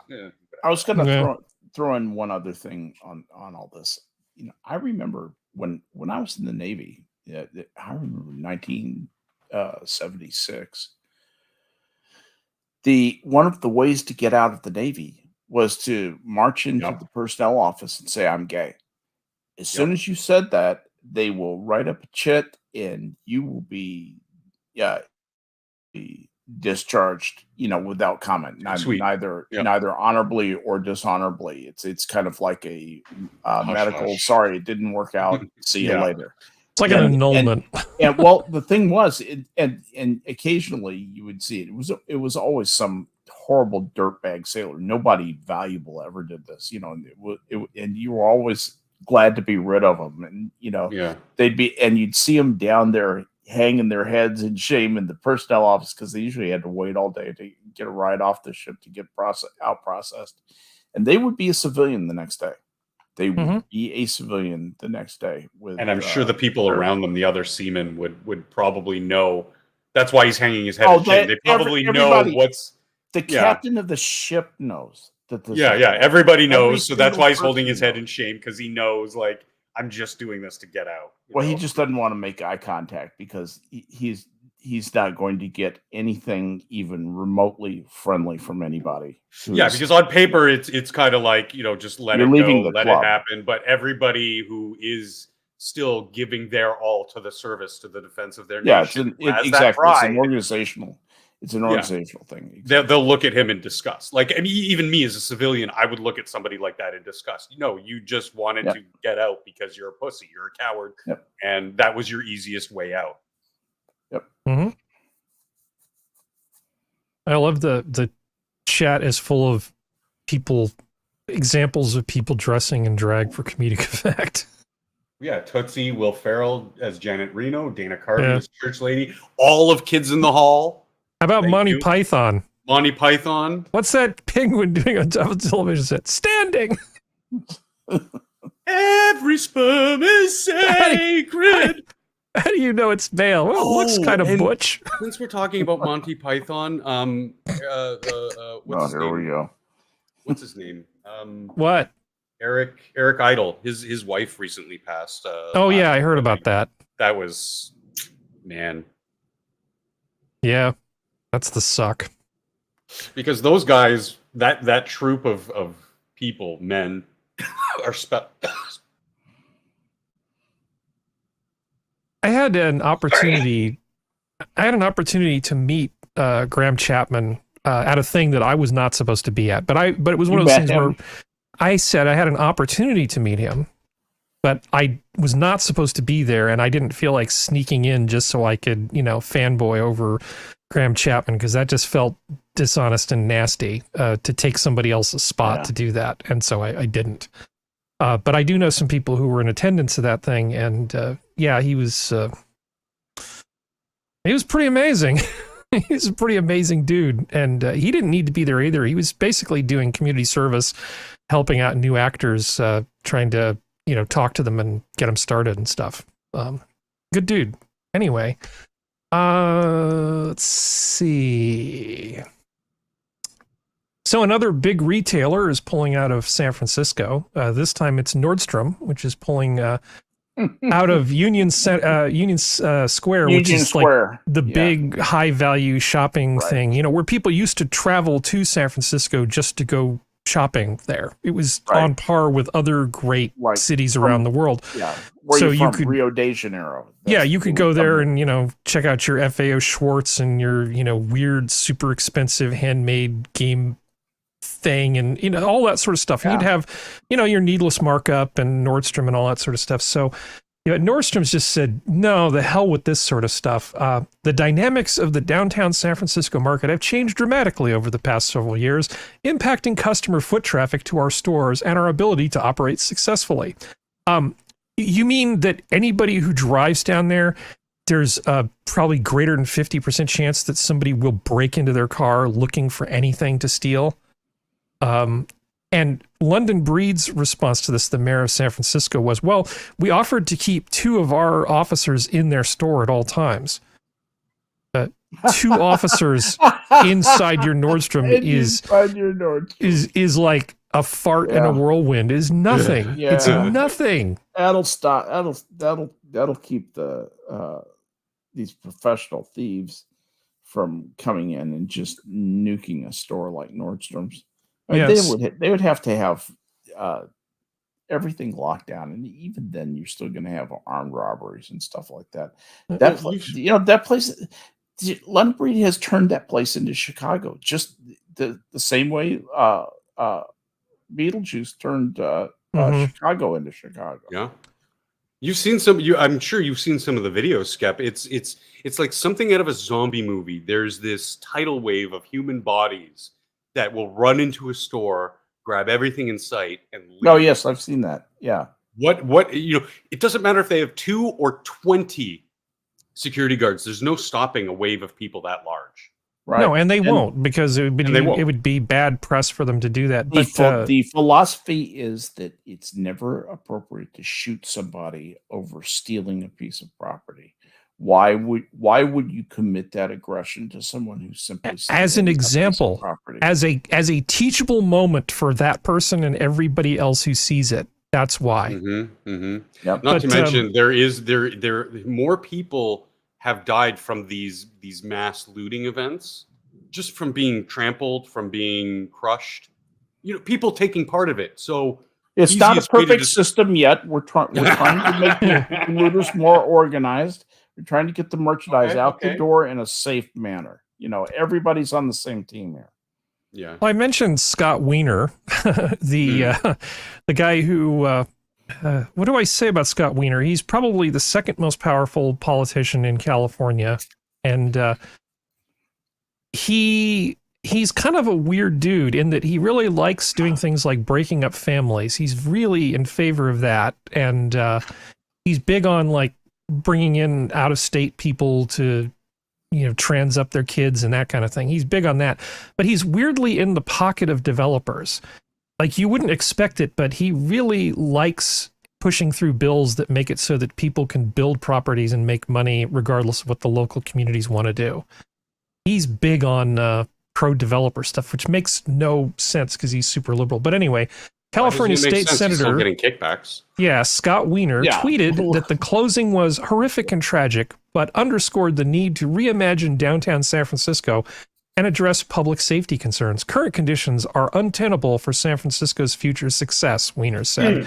I was going to throw in one other thing on all this. You know, I remember when I was in the Navy. Yeah, I remember 1976. One of the ways to get out of the Navy was to march into the personnel office and say, "I'm gay." As soon as you said that, they will write up a chit, and you will be discharged, without comment, neither honorably or dishonorably. It's kind of like a medical. Sorry, it didn't work out. See you later. It's like an annulment. And well, the thing was, and occasionally you would see it. It was always some horrible dirtbag sailor. Nobody valuable ever did this, and you were always glad to be rid of them. And they'd be, and you'd see them down there hanging their heads in shame in the personnel office because they usually had to wait all day to get a ride off the ship to get processed, and they would be a civilian the next day. They would be a civilian the next day. And I'm sure the people around them, the other seamen, would probably know. That's why he's hanging his head in shame. They probably know what's. The captain of the ship knows that. Everybody knows. So that's why he's holding his head in shame, because he knows, like, I'm just doing this to get out. He just doesn't want to make eye contact because he's not going to get anything even remotely friendly from anybody. Because on paper it's kind of like, just let it go, let it happen. But everybody who is still giving their all to the service, to the defense of their nation, exactly. It's an organizational. It's an organizational thing. Exactly. They'll look at him in disgust. Like, I mean, even me as a civilian, I would look at somebody like that in disgust. You just wanted to get out because you're a pussy, you're a coward, and that was your easiest way out. I love the chat is full of examples of people dressing in drag for comedic effect. Yeah, Tootsie, Will Ferrell as Janet Reno, Dana Carvey as Church Lady, all of Kids in the Hall. How about Monty Python? Monty Python. What's that penguin doing on top of the television set? Standing. Every sperm is sacred. How do you know it's male? Well, it looks kind of butch. Since we're talking about Monty Python, what's his name? We go. What's his name? What? Eric Idle. His wife recently passed. I heard about that. That was, man. Yeah, that's the suck. Because those guys, that troop of people, men, are I had an opportunity to meet Graham Chapman at a thing that I was not supposed to be at, but it was one of those things where I said I had an opportunity to meet him, but I was not supposed to be there, and I didn't feel like sneaking in just so I could, fanboy over Graham Chapman, because that just felt dishonest and nasty to take somebody else's spot to do that, and so I didn't. But I do know some people who were in attendance at that thing, and yeah, he was pretty amazing. He's a pretty amazing dude, and he didn't need to be there either. He was basically doing community service, helping out new actors, trying to, talk to them and get them started and stuff. Good dude. Anyway, let's see. So another big retailer is pulling out of San Francisco. This time it's Nordstrom, which is pulling out of Union Square, which is Square. Like the big high value shopping thing, where people used to travel to San Francisco just to go shopping there. It was on par with other great cities around the world. Yeah. So you could Rio de Janeiro. You could go there and, check out your FAO Schwartz and your, weird, super expensive handmade game thing and, all that sort of stuff. Yeah. You'd have, your needless markup and Nordstrom and all that sort of stuff. So, Nordstrom's just said, no, the hell with this sort of stuff. The dynamics of the downtown San Francisco market have changed dramatically over the past several years, impacting customer foot traffic to our stores and our ability to operate successfully. You mean that anybody who drives down there's probably greater than 50% chance that somebody will break into their car looking for anything to steal? And London Breed's response to this, the mayor of San Francisco, was, well, we offered to keep 2 of our officers in their store at all times. 2 officers inside your Nordstrom is like a fart in a whirlwind. Is nothing. Yeah. It's nothing. That'll stop. That'll keep the these professional thieves from coming in and just nuking a store like Nordstrom's. They would have to have everything locked down, and even then, you're still going to have armed robberies and stuff like that. That place, London Breed has turned that place into Chicago, just the same way Beetlejuice turned Chicago into Chicago. Yeah, you've seen some. I'm sure you've seen some of the videos, Skep. It's like something out of a zombie movie. There's this tidal wave of human bodies that will run into a store, grab everything in sight, and leave. Oh yes, I've seen that. Yeah. What it doesn't matter if they have 2 or 20 security guards. There's no stopping a wave of people that large. Right. No, and they won't, because it would be bad press for them to do that. But the philosophy is that it's never appropriate to shoot somebody over stealing a piece of property. Why would you commit that aggression to someone who simply, as an example, as a teachable moment for that person and everybody else who sees it? That's why. Yep. Not to mention, there more people have died from these mass looting events, just from being trampled, from being crushed. People taking part of it. So it's not a perfect system yet. We're trying to make the looters more organized. We're trying to get the merchandise out the door in a safe manner. Everybody's on the same team here. Yeah. Well, I mentioned Scott Wiener, the guy who. What do I say about Scott Wiener? He's probably the second most powerful politician in California, and he's kind of a weird dude in that he really likes doing things like breaking up families. He's really in favor of that, and he's big on like bringing in out-of-state people to, trans up their kids and that kind of thing. He's big on that, but he's weirdly in the pocket of developers. Like, you wouldn't expect it, but he really likes pushing through bills that make it so that people can build properties and make money regardless of what the local communities want to do. He's big on pro-developer stuff, which makes no sense because he's super liberal. But anyway, California State Senator getting kickbacks. Yeah, Scott Wiener tweeted that the closing was horrific and tragic, but underscored the need to reimagine downtown San Francisco and address public safety concerns. Current conditions are untenable for San Francisco's future success, Wiener said.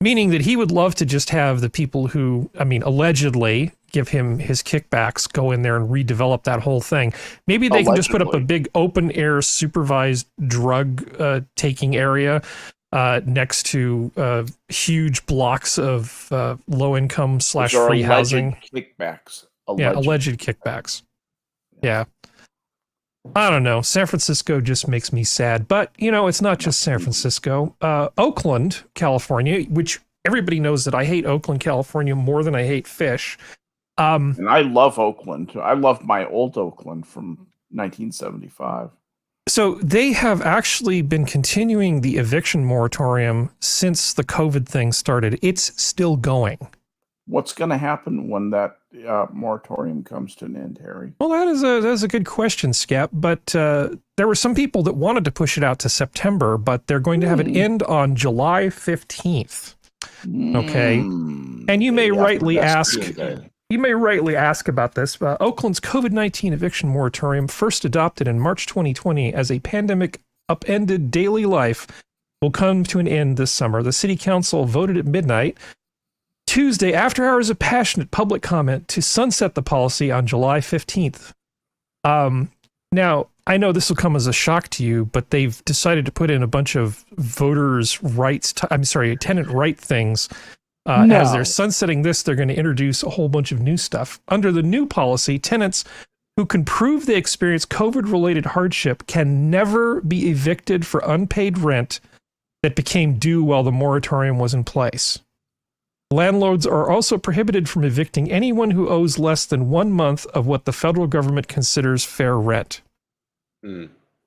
Meaning that he would love to just have the people who, allegedly give him his kickbacks go in there and redevelop that whole thing. Maybe they can just put up a big open air supervised drug taking area next to huge blocks of low income / free housing. Kickbacks. Alleged kickbacks. Yeah. I don't know. San Francisco just makes me sad. But, it's not just San Francisco. Oakland, California, which everybody knows that I hate Oakland, California more than I hate fish. And I love Oakland. I love my old Oakland from 1975. So they have actually been continuing the eviction moratorium since the COVID thing started. It's still going. What's going to happen when that moratorium comes to an end, Harry? Well, that is a good question, Skep. But there were some people that wanted to push it out to September, but they're going to have it end on July 15th. Okay. And you may rightly ask... You may rightly ask about this. Oakland's COVID-19 eviction moratorium, first adopted in March 2020 as a pandemic upended daily life, will come to an end this summer. The city council voted at midnight Tuesday, after hours of passionate public comment, to sunset the policy on July 15th. Now, I know this will come as a shock to you, but they've decided to put in a bunch of tenant right things. As they're sunsetting this, they're going to introduce a whole bunch of new stuff. Under the new policy, tenants who can prove they experienced COVID-related hardship can never be evicted for unpaid rent that became due while the moratorium was in place. Landlords are also prohibited from evicting anyone who owes less than 1 month of what the federal government considers fair rent.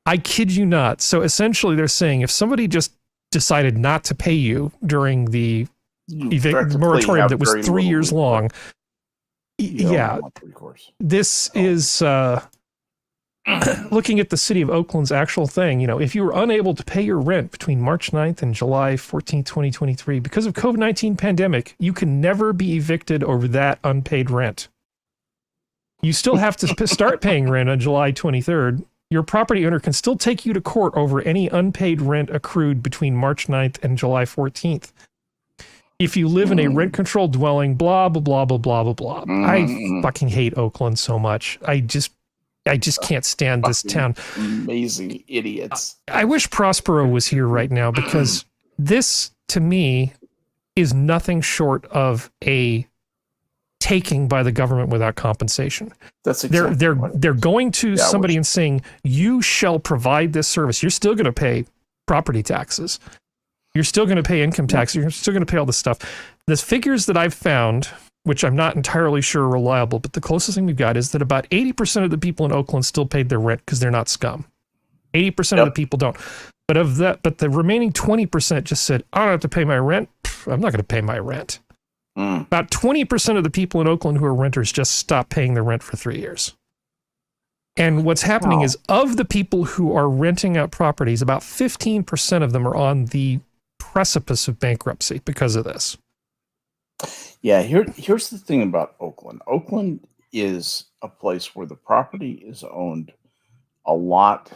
I kid you not. So essentially, they're saying if somebody just decided not to pay you during the moratorium that was 3 years long. This is looking at the city of Oakland's actual thing. If you were unable to pay your rent between March 9th and July 14th, 2023, because of COVID-19 pandemic, you can never be evicted over that unpaid rent. You still have to start paying rent on July 23rd. Your property owner can still take you to court over any unpaid rent accrued between March 9th and July 14th. If you live in a rent-controlled dwelling, blah, blah, blah, blah, blah, blah, blah. I fucking hate Oakland so much. I just can't stand this town. Amazing idiots. I wish Prospero was here right now, because this, to me, is nothing short of a taking by the government without compensation. That's exactly they're going to somebody and saying, you shall provide this service. You're still going to pay property taxes. You're still going to pay income tax. You're still going to pay all this stuff. The figures that I've found, which I'm not entirely sure are reliable, but the closest thing we've got is that about 80% of the people in Oakland still paid their rent because they're not scum. 80% of the people don't. But the remaining 20% just said, I don't have to pay my rent. I'm not going to pay my rent. About 20% of the people in Oakland who are renters just stopped paying their rent for 3 years. And what's happening is, of the people who are renting out properties, about 15% of them are on the precipice of bankruptcy because of this. Yeah, here's the thing about Oakland. Oakland is a place where the property is owned a lot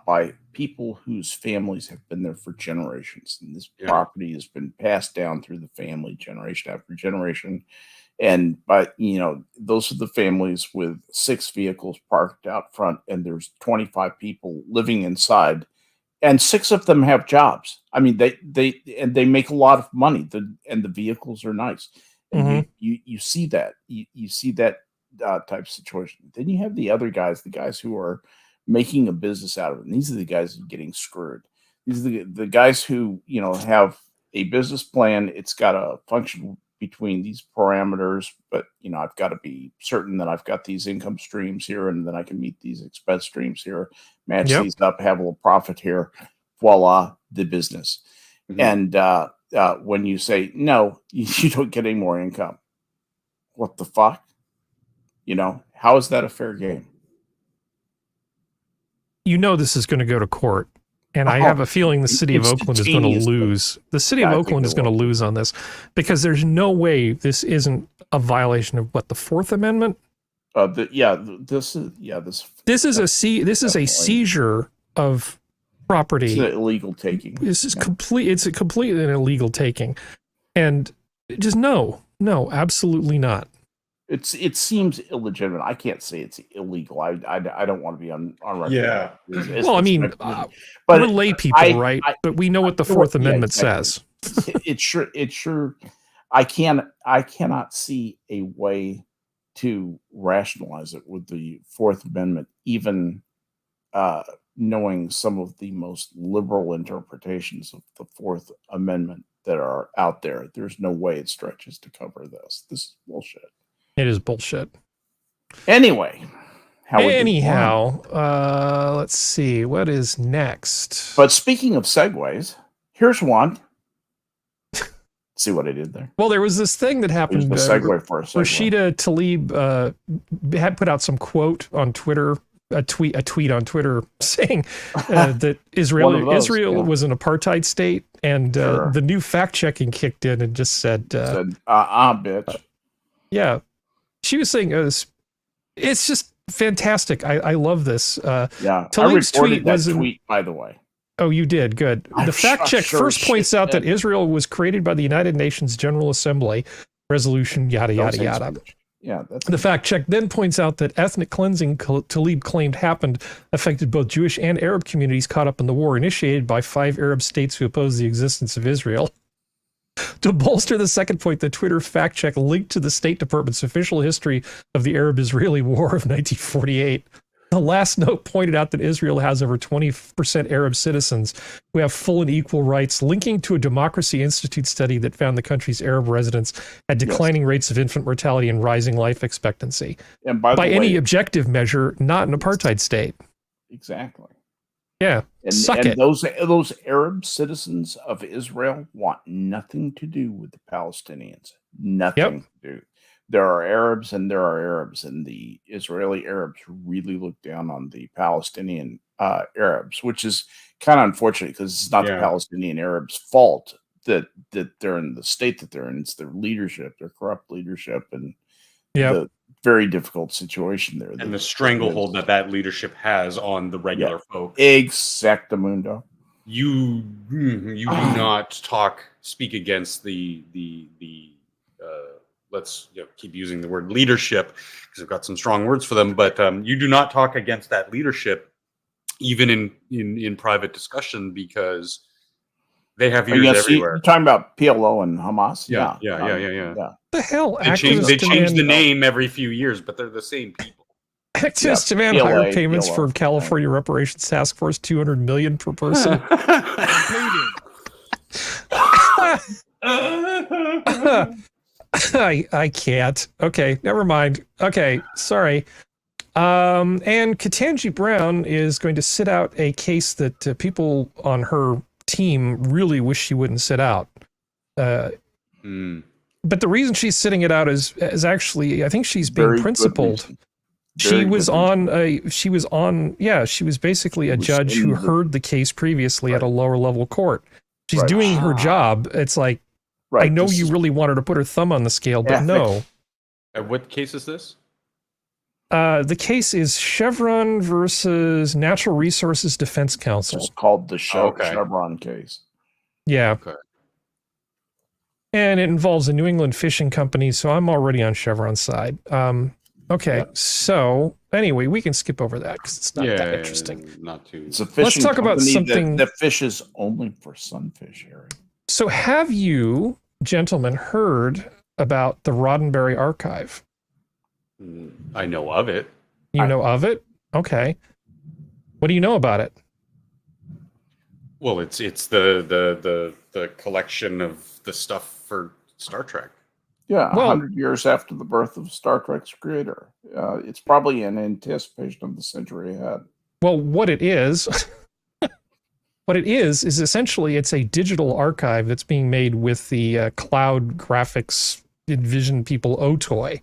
by people whose families have been there for generations. And this property has been passed down through the family generation after generation. And those are the families with 6 vehicles parked out front, and there's 25 people living inside. And 6 of them have jobs. I mean, they make a lot of money. And the vehicles are nice. And you see that. You see that type of situation. Then you have the other guys, the guys who are making a business out of it. And these are the guys who are getting screwed. These are the guys who have a business plan. It's got to function between these parameters, but I've got to be certain that I've got these income streams here, and then I can meet these expense streams here, match these up, have a little profit here, voila, the business. And when you say no, you don't get any more income, what the fuck? How is that a fair game? This is going to go to court. And I have a feeling the city of Oakland is going to lose. The city of Oakland is going to lose on this, because there's no way this isn't a violation of the Fourth Amendment. This is a seizure of property. It's an illegal taking. This is complete. It's completely an illegal taking, and just no, absolutely not. It seems illegitimate. I can't say it's illegal. I don't want to be on record. Yeah. Well, I mean, we're lay people, right? But we know what the Fourth Amendment says. It sure. I cannot see a way to rationalize it with the Fourth Amendment, even knowing some of the most liberal interpretations of the Fourth Amendment that are out there. There's no way it stretches to cover this. This is bullshit. It is bullshit. Anyway. Let's see. What is next? But speaking of segues, here's one. See what I did there? Well, there was this thing that happened. Here's the segue for a segue. Rashida Tlaib had put out some quote on Twitter, a tweet on Twitter saying that Israel was an apartheid state, and the new fact checking kicked in and just said, bitch. Yeah, she was saying it's just fantastic. I love this. Tlaib's tweet was tweet, by the way. Oh, you did. Good. The fact check first points out that Israel was created by the United Nations General Assembly resolution, yada, yada, yada. Yeah, that's the fact check then points out that ethnic cleansing Tlaib claimed happened affected both Jewish and Arab communities caught up in the war initiated by 5 Arab states who opposed the existence of Israel. To bolster the second point, the Twitter fact check linked to the State Department's official history of the Arab-Israeli War of 1948. The last note pointed out that Israel has over 20% Arab citizens who have full and equal rights, linking to a Democracy Institute study that found the country's Arab residents had declining rates of infant mortality and rising life expectancy. And by any objective measure, not an apartheid state. Exactly. Yeah. And those Arab citizens of Israel want nothing to do with the Palestinians. Nothing to do. There are Arabs and there are Arabs, and the Israeli Arabs really look down on the Palestinian Arabs, which is kind of unfortunate because it's not the Palestinian Arabs' fault that they're in the state that they're in. It's their leadership, their corrupt leadership, and the very difficult situation there. And the stranglehold that leadership has on the regular folk. Exactamundo. You do not speak against the let's keep using the word leadership because I've got some strong words for them, but you do not talk against that leadership even in private discussion because they have ears everywhere. You're talking about PLO and Hamas? Yeah. The hell? They change the name every few years, but they're the same people. Activist demand higher payments for California Reparations Task Force, $200 million per person. I can't. Okay, never mind. Okay, sorry. And Ketanji Brown is going to sit out a case that people on her team really wish she wouldn't sit out. But the reason she's sitting it out is actually, I think she's being principled. She was basically a judge who heard the case previously at a lower level court. She's doing her job. It's like, I know you really want her to put her thumb on the scale, but no. What case is this? The case is Chevron versus Natural Resources Defense Council. It's called the Chevron case. Yeah. Okay. And it involves a New England fishing company, so I'm already on Chevron's side. So anyway, we can skip over that because it's not that interesting. Not too. It's a fishing Let's talk about something that fishes only for sunfish, Harry. So have you, gentlemen, heard about the Roddenberry archive? I know of it. You know of it? Okay. What do you know about it? Well, it's the collection of the stuff for Star Trek. Yeah, 100 years after the birth of Star Trek's creator. It's probably in anticipation of the century ahead. Well, what it is essentially it's a digital archive that's being made with the cloud graphics Envision people Otoy.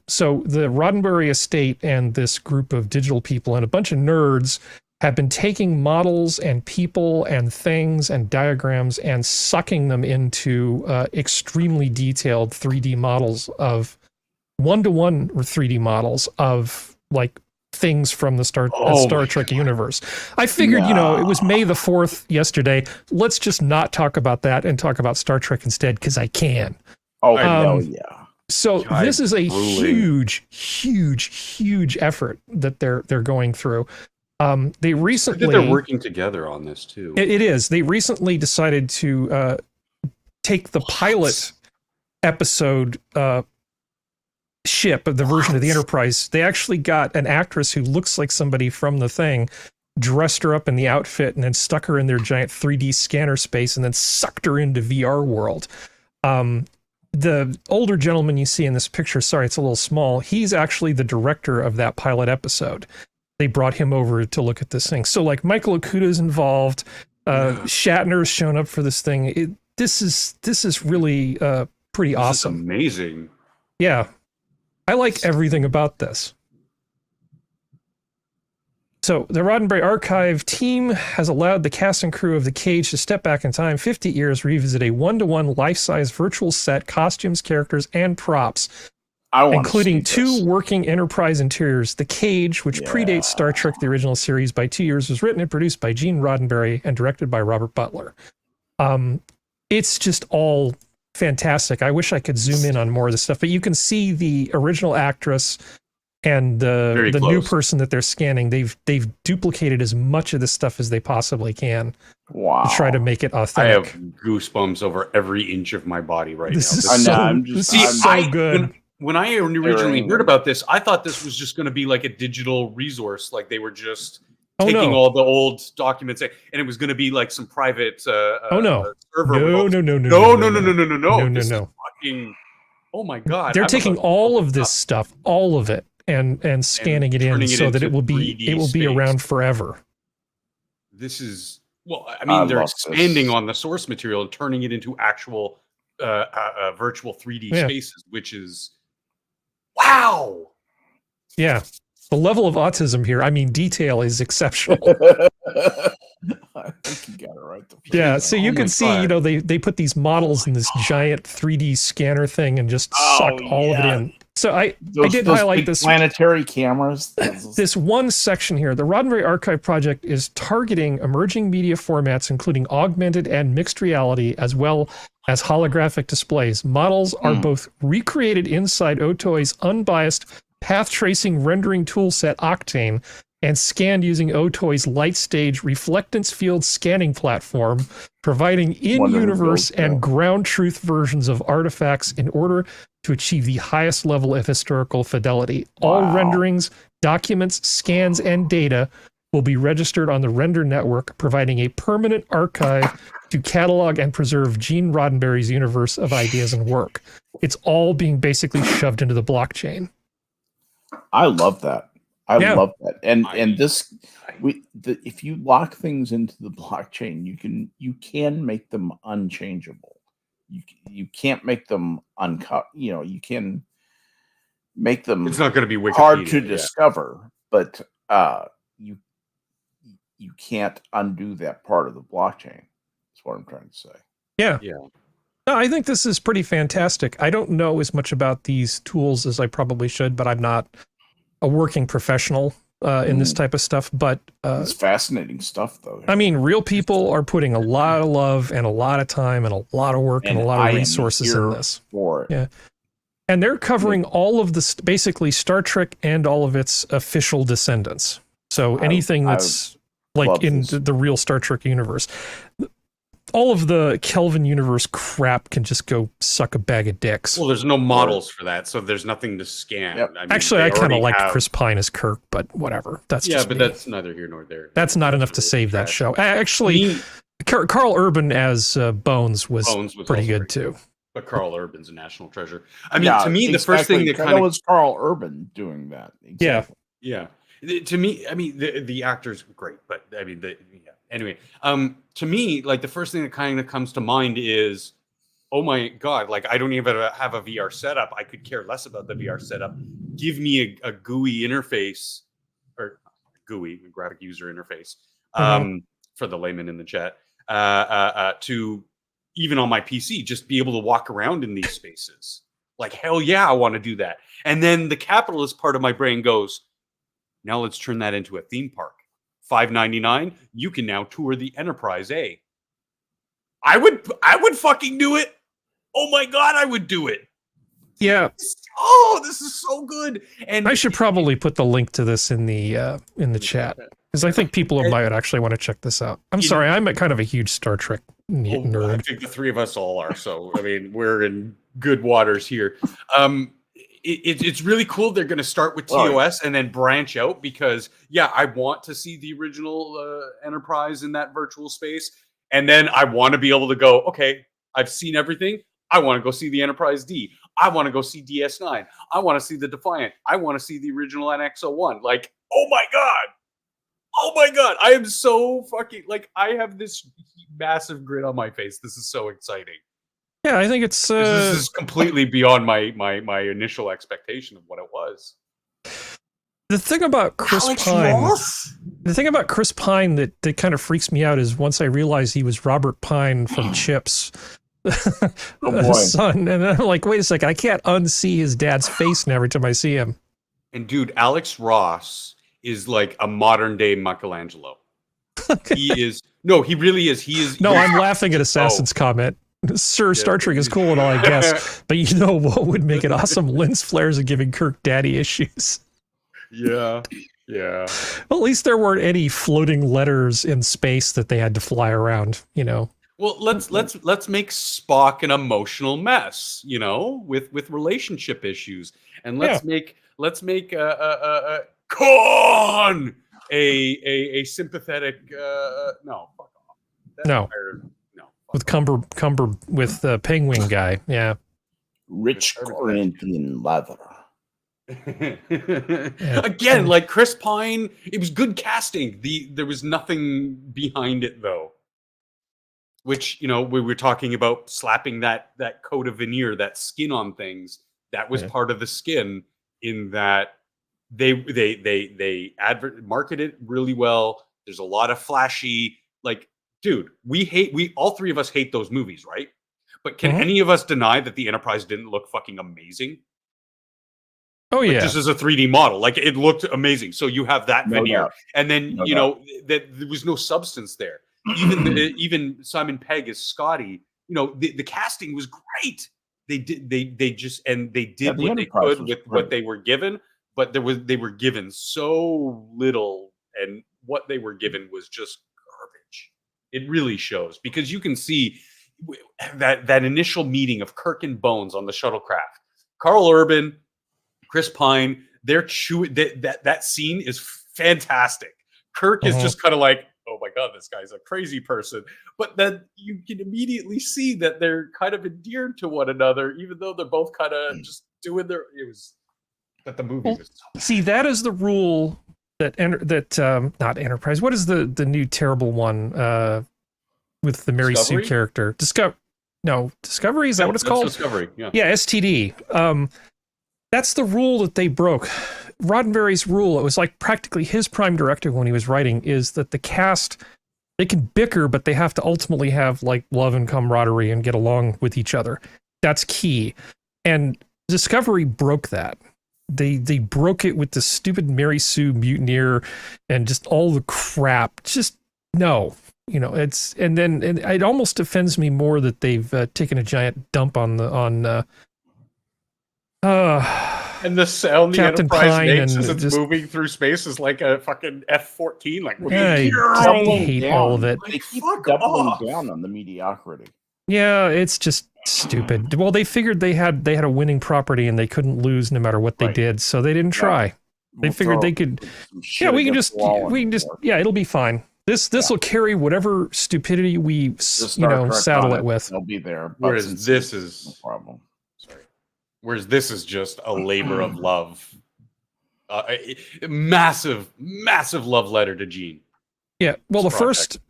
So the Roddenberry estate and this group of digital people and a bunch of nerds have been taking models and people and things and diagrams and sucking them into extremely detailed 3D models of one-to-one 3D models of like things from the Star Trek universe. I figured, it was May the 4th yesterday. Let's just not talk about that and talk about Star Trek instead because I can. Hell yeah. So this is a huge effort that they're going through. They recently they're working together on this too. It is. They recently decided to take the pilot episode ship, the version of the Enterprise, they actually got an actress who looks like somebody from the thing, dressed her up in the outfit, and then stuck her in their giant 3D scanner space, and then sucked her into VR world. The older gentleman you see in this picture, sorry, it's a little small, he's actually the director of that pilot episode. They brought him over to look at this thing. So like Michael Okuda's involved, Shatner's shown up for this thing. This is really pretty awesome. This is amazing. Yeah. I like everything about this. So the Roddenberry Archive team has allowed the cast and crew of The Cage to step back in time 50 years, revisit a one-to-one life-size virtual set, costumes, characters, and props, including 2 working Enterprise interiors. The Cage, which predates Star Trek, the original series, by 2 years, was written and produced by Gene Roddenberry and directed by Robert Butler. It's just all fantastic. I wish I could zoom in on more of this stuff, but you can see the original actress and the new person that they're scanning. They've duplicated as much of this stuff as they possibly can. Wow! To try to make it authentic. I have goosebumps over every inch of my body right now. This is so good. When I originally heard about this, I thought this was just going to be like a digital resource, like they were just taking all the old documents, and it was going to be like some private server. No. Fucking, oh my god! They're taking all of this stuff, all of it, and scanning it in so that it will be around forever. This is I mean, they're expanding on the source material and turning it into actual virtual 3D spaces, which is wow. Yeah. The level of autism here, I mean, detail is exceptional. I think you got it right. Yeah, so you can see, they put these models in this giant 3D scanner thing and just suck all of it in. So I did highlight this planetary cameras. This one section here, the Roddenberry Archive project is targeting emerging media formats, including augmented and mixed reality, as well as holographic displays. Models are both recreated inside Otoy's unbiased path tracing rendering toolset Octane and scanned using Otoy's light stage reflectance field scanning platform, providing in-universe and ground truth versions of artifacts in order to achieve the highest level of historical fidelity. All renderings, documents, scans, and data will be registered on the Render Network, providing a permanent archive to catalog and preserve Gene Roddenberry's universe of ideas and work. It's all being basically shoved into the blockchain. I love that. I love that. And this, if you lock things into the blockchain, you can make them unchangeable. You can't make them uncut. You can make them. It's not going to be Wikipedia, hard to discover, but you can't undo that part of the blockchain. That's what I'm trying to say. Yeah. No, I think this is pretty fantastic. I don't know as much about these tools as I probably should, but I'm not a working professional in this type of stuff. But it's fascinating stuff, though. I mean, real people are putting a lot of love and a lot of time and a lot of work and a lot of resources in this. For it. Yeah. And they're covering all of this, basically Star Trek and all of its official descendants. So anything that's like in the real Star Trek universe. All of the Kelvin universe crap can just go suck a bag of dicks. Well, there's no models for that, so there's nothing to scan. Yep. I mean, actually, I kind of like Chris Pine as Kirk, but whatever. That's just but me. that's neither here nor there. That's not enough to save that show. Actually, Carl Urban as Bones was pretty good too. But Carl Urban's a national treasure. I mean, to me, the first thing that kind of was Carl Urban doing that. Exactly. Yeah. To me, I mean, the actor's great, but I mean, anyway, to me, like the first thing that kind of comes to mind is, oh my God, like I don't even have a VR setup. I could care less about the VR setup. Give me a GUI interface, or GUI, graphic user interface, for the layman in the chat, to even on my PC, just be able to walk around in these spaces. Like, hell yeah, I want to do that. And then the capitalist part of my brain goes, now let's turn that into a theme park. $5.99, you can now tour the Enterprise A. I would fucking do it. Oh my God, I would do it. Yeah. Oh, this is so good. And I should probably put the link to this in the chat, because I think people might actually want to check this out. I'm sorry, I'm kind of a huge Star Trek nerd. I think the three of us all are. So I mean, we're in good waters here. it's really cool. They're going to start with TOS and then branch out because, yeah, I want to see the original Enterprise in that virtual space. And then I want to be able to go, okay, I've seen everything. I want to go see the Enterprise D. I want to go see DS9. I want to see the Defiant. I want to see the original NX-01. Like, oh my God. Oh my God. I am so fucking, like, I have this massive grin on my face. This is so exciting. Yeah, I think it's... this is completely beyond my initial expectation of what it was. The thing about Chris Pine... The thing about Chris Pine that kind of freaks me out is once I realized he was Robert Pine from Chips. Son, and I'm like, wait a second, I can't unsee his dad's face now every time I see him. And dude, Alex Ross is like a modern day Michelangelo. He is he really is. He is. No, I'm laughing at Assassin's comment. Sir, Star Trek is cool and all, I guess, but you know what would make it awesome? Lens flares and giving Kirk daddy issues. Yeah. Well, at least there weren't any floating letters in space that they had to fly around, you know. Well, let's make Spock an emotional mess, you know, with relationship issues, and let's make Khan a sympathetic no, fuck off. No, with Cumber with the Penguin guy, yeah, rich Corinthian leather. Again, like Chris Pine, it was good casting. There was nothing behind it though. Which, you know, we were talking about slapping that coat of veneer, that skin on things. That was part of the skin in that they market it really well. There's a lot of flashy, like, dude, we all three of us hate those movies, right? But can any of us deny that the Enterprise didn't look fucking amazing? Oh yeah, just as a 3D model, like it looked amazing. So you have that veneer, and then you know that there was no substance there. Even Simon Pegg as Scotty, you know, the casting was great. They did what they could with what they were given, but they were given so little, and what they were given was just garbage. It really shows because you can see that initial meeting of Kirk and Bones on the shuttlecraft. Carl Urban, Chris Pine, that scene is fantastic. Kirk is just kind of like, oh my God, this guy's a crazy person. But then you can immediately see that they're kind of endeared to one another, even though they're both kind of just doing but the movie was so bad. See, that is the rule that not Enterprise. What is the new terrible one with the Mary Sue character? Discovery, is that what it's called? Discovery, yeah. Yeah, STD. That's the rule that they broke. Roddenberry's rule, it was like practically his prime directive when he was writing, is that the cast, they can bicker, but they have to ultimately have like love and camaraderie and get along with each other. That's key. And Discovery broke that. They broke it with the stupid Mary Sue mutineer and just all the crap. Just no. You know, and it almost offends me more that they've taken a giant dump on and the sound the Captain Enterprise Pine makes and as it's moving through space is like a fucking F-14. Like, I hate all of it. They keep doubling down on the mediocrity. Yeah, it's just stupid. Well, they figured they had a winning property and they couldn't lose no matter what they did, so they didn't try. They figured they could. Yeah, we can just it'll be fine. This will carry whatever stupidity we saddle it with. They'll be there. Whereas this is no problem. Whereas this is just a labor of love. Massive love letter to Gene. Yeah, well, the first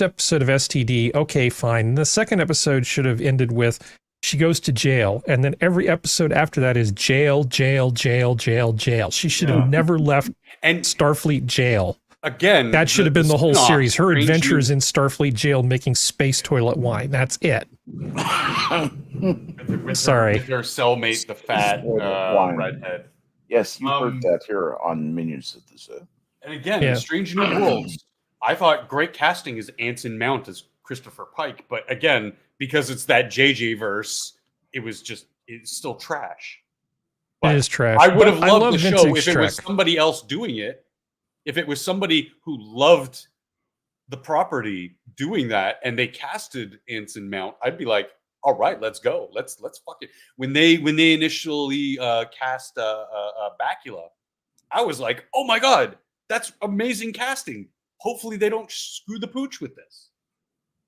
episode of STD, okay, fine. The second episode should have ended with she goes to jail, and then every episode after that is jail, jail, jail, jail, jail. She should have never left Starfleet jail. Again, that should have been the whole series. Her adventures in Starfleet jail making space toilet wine. That's it. Sorry. With their cellmate, the fat redhead. Yes, you heard that here on Minions of the Zoo. And again, in Strange New Worlds, I thought great casting is Anson Mount as Christopher Pike, but again, because it's that JJ verse, it's still trash. But it is trash. I would have loved the show if it was somebody else doing it. If it was somebody who loved the property doing that and they casted Anson Mount, I'd be like, all right, let's go. Let's fucking when they initially cast Bakula, I was like, oh my god, that's amazing casting. Hopefully they don't screw the pooch with this.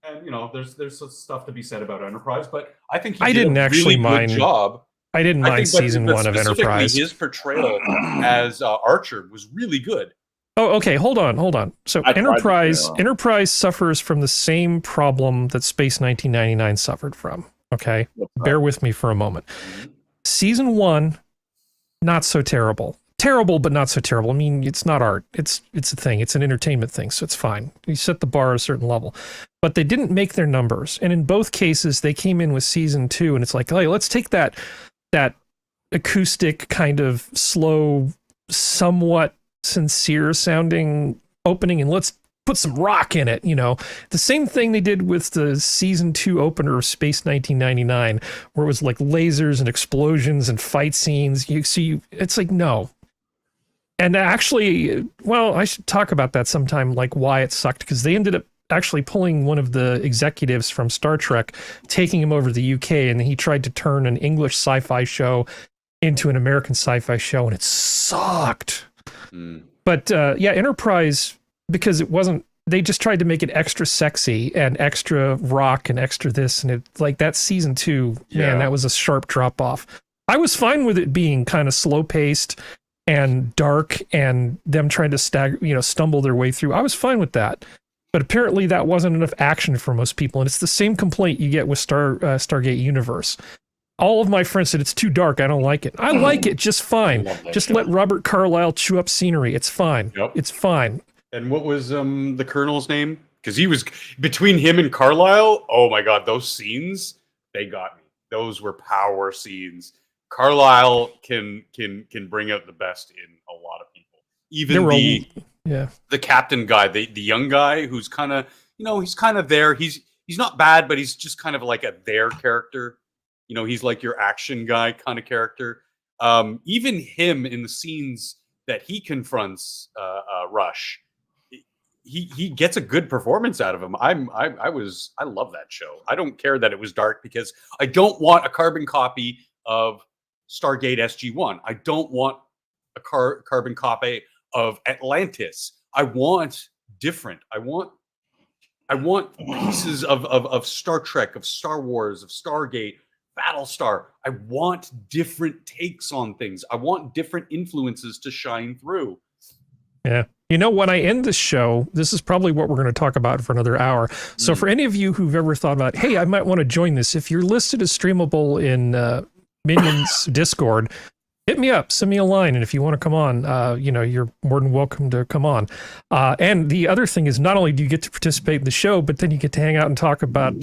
And you know, there's some stuff to be said about Enterprise, but I think he did a really good job. I didn't mind season 1 of Enterprise. His portrayal as Archer was really good. Oh, okay. Hold on. So Enterprise suffers from the same problem that Space 1999 suffered from. Okay, bear with me for a moment. Season 1, not so terrible. Terrible, but not so terrible. I mean, it's not art. It's a thing. It's an entertainment thing, so it's fine. You set the bar at a certain level. But they didn't make their numbers, and in both cases, they came in with season 2, and it's like, hey, let's take that acoustic kind of slow, somewhat sincere sounding opening and let's put some rock in it, you know. The same thing they did with the season 2 opener of Space 1999, where it was like lasers and explosions and fight scenes. You see, it's like, no. And actually, well, I should talk about that sometime, like why it sucked, because they ended up actually pulling one of the executives from Star Trek, taking him over to the UK, and he tried to turn an English sci-fi show into an American sci-fi show, and it sucked. But yeah, Enterprise, because it wasn't, they just tried to make it extra sexy and extra rock and extra this, and it, like that season 2, man, that was a sharp drop off. I was fine with it being kind of slow paced and dark and them trying to stumble their way through. I was fine with that. But apparently that wasn't enough action for most people, and it's the same complaint you get with Stargate Universe. All of my friends said it's too dark. I don't like it. I like it just fine. Just let Robert Carlyle chew up scenery. It's fine. Yep. It's fine. And what was the Colonel's name? Because he was between him and Carlyle. Oh my god, those scenes, they got me. Those were power scenes. Carlyle can bring out the best in a lot of people. Even the captain guy, the young guy who's kind of, you know, he's kind of there. He's not bad, but he's just kind of like a there character. You know, he's like your action guy kind of character. Even him in the scenes that he confronts Rush, he gets a good performance out of him. I love that show. I don't care that it was dark because I don't want a carbon copy of Stargate SG-1. I don't want a carbon copy of Atlantis. I want different. I want pieces of Star Trek, of Star Wars, of Stargate, Battlestar. I want different takes on things. I want different influences to shine through. Yeah. You know, when I end this show, this is probably what we're going to talk about for another hour. So for any of you who've ever thought about, hey, I might want to join this, if you're listed as streamable in Minions Discord, hit me up, send me a line, and if you want to come on, you know, you're more than welcome to come on. And the other thing is, not only do you get to participate in the show, but then you get to hang out and talk about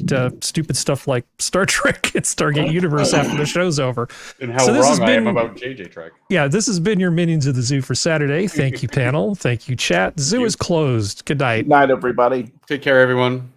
stupid stuff like Star Trek and Stargate Universe after the show's over. And how wrong I am about JJ Trek. Yeah, this has been your Minions of the Zoo for Saturday. Thank you, panel. Thank you, chat. Zoo is closed. Good night. Good night, everybody. Take care, everyone.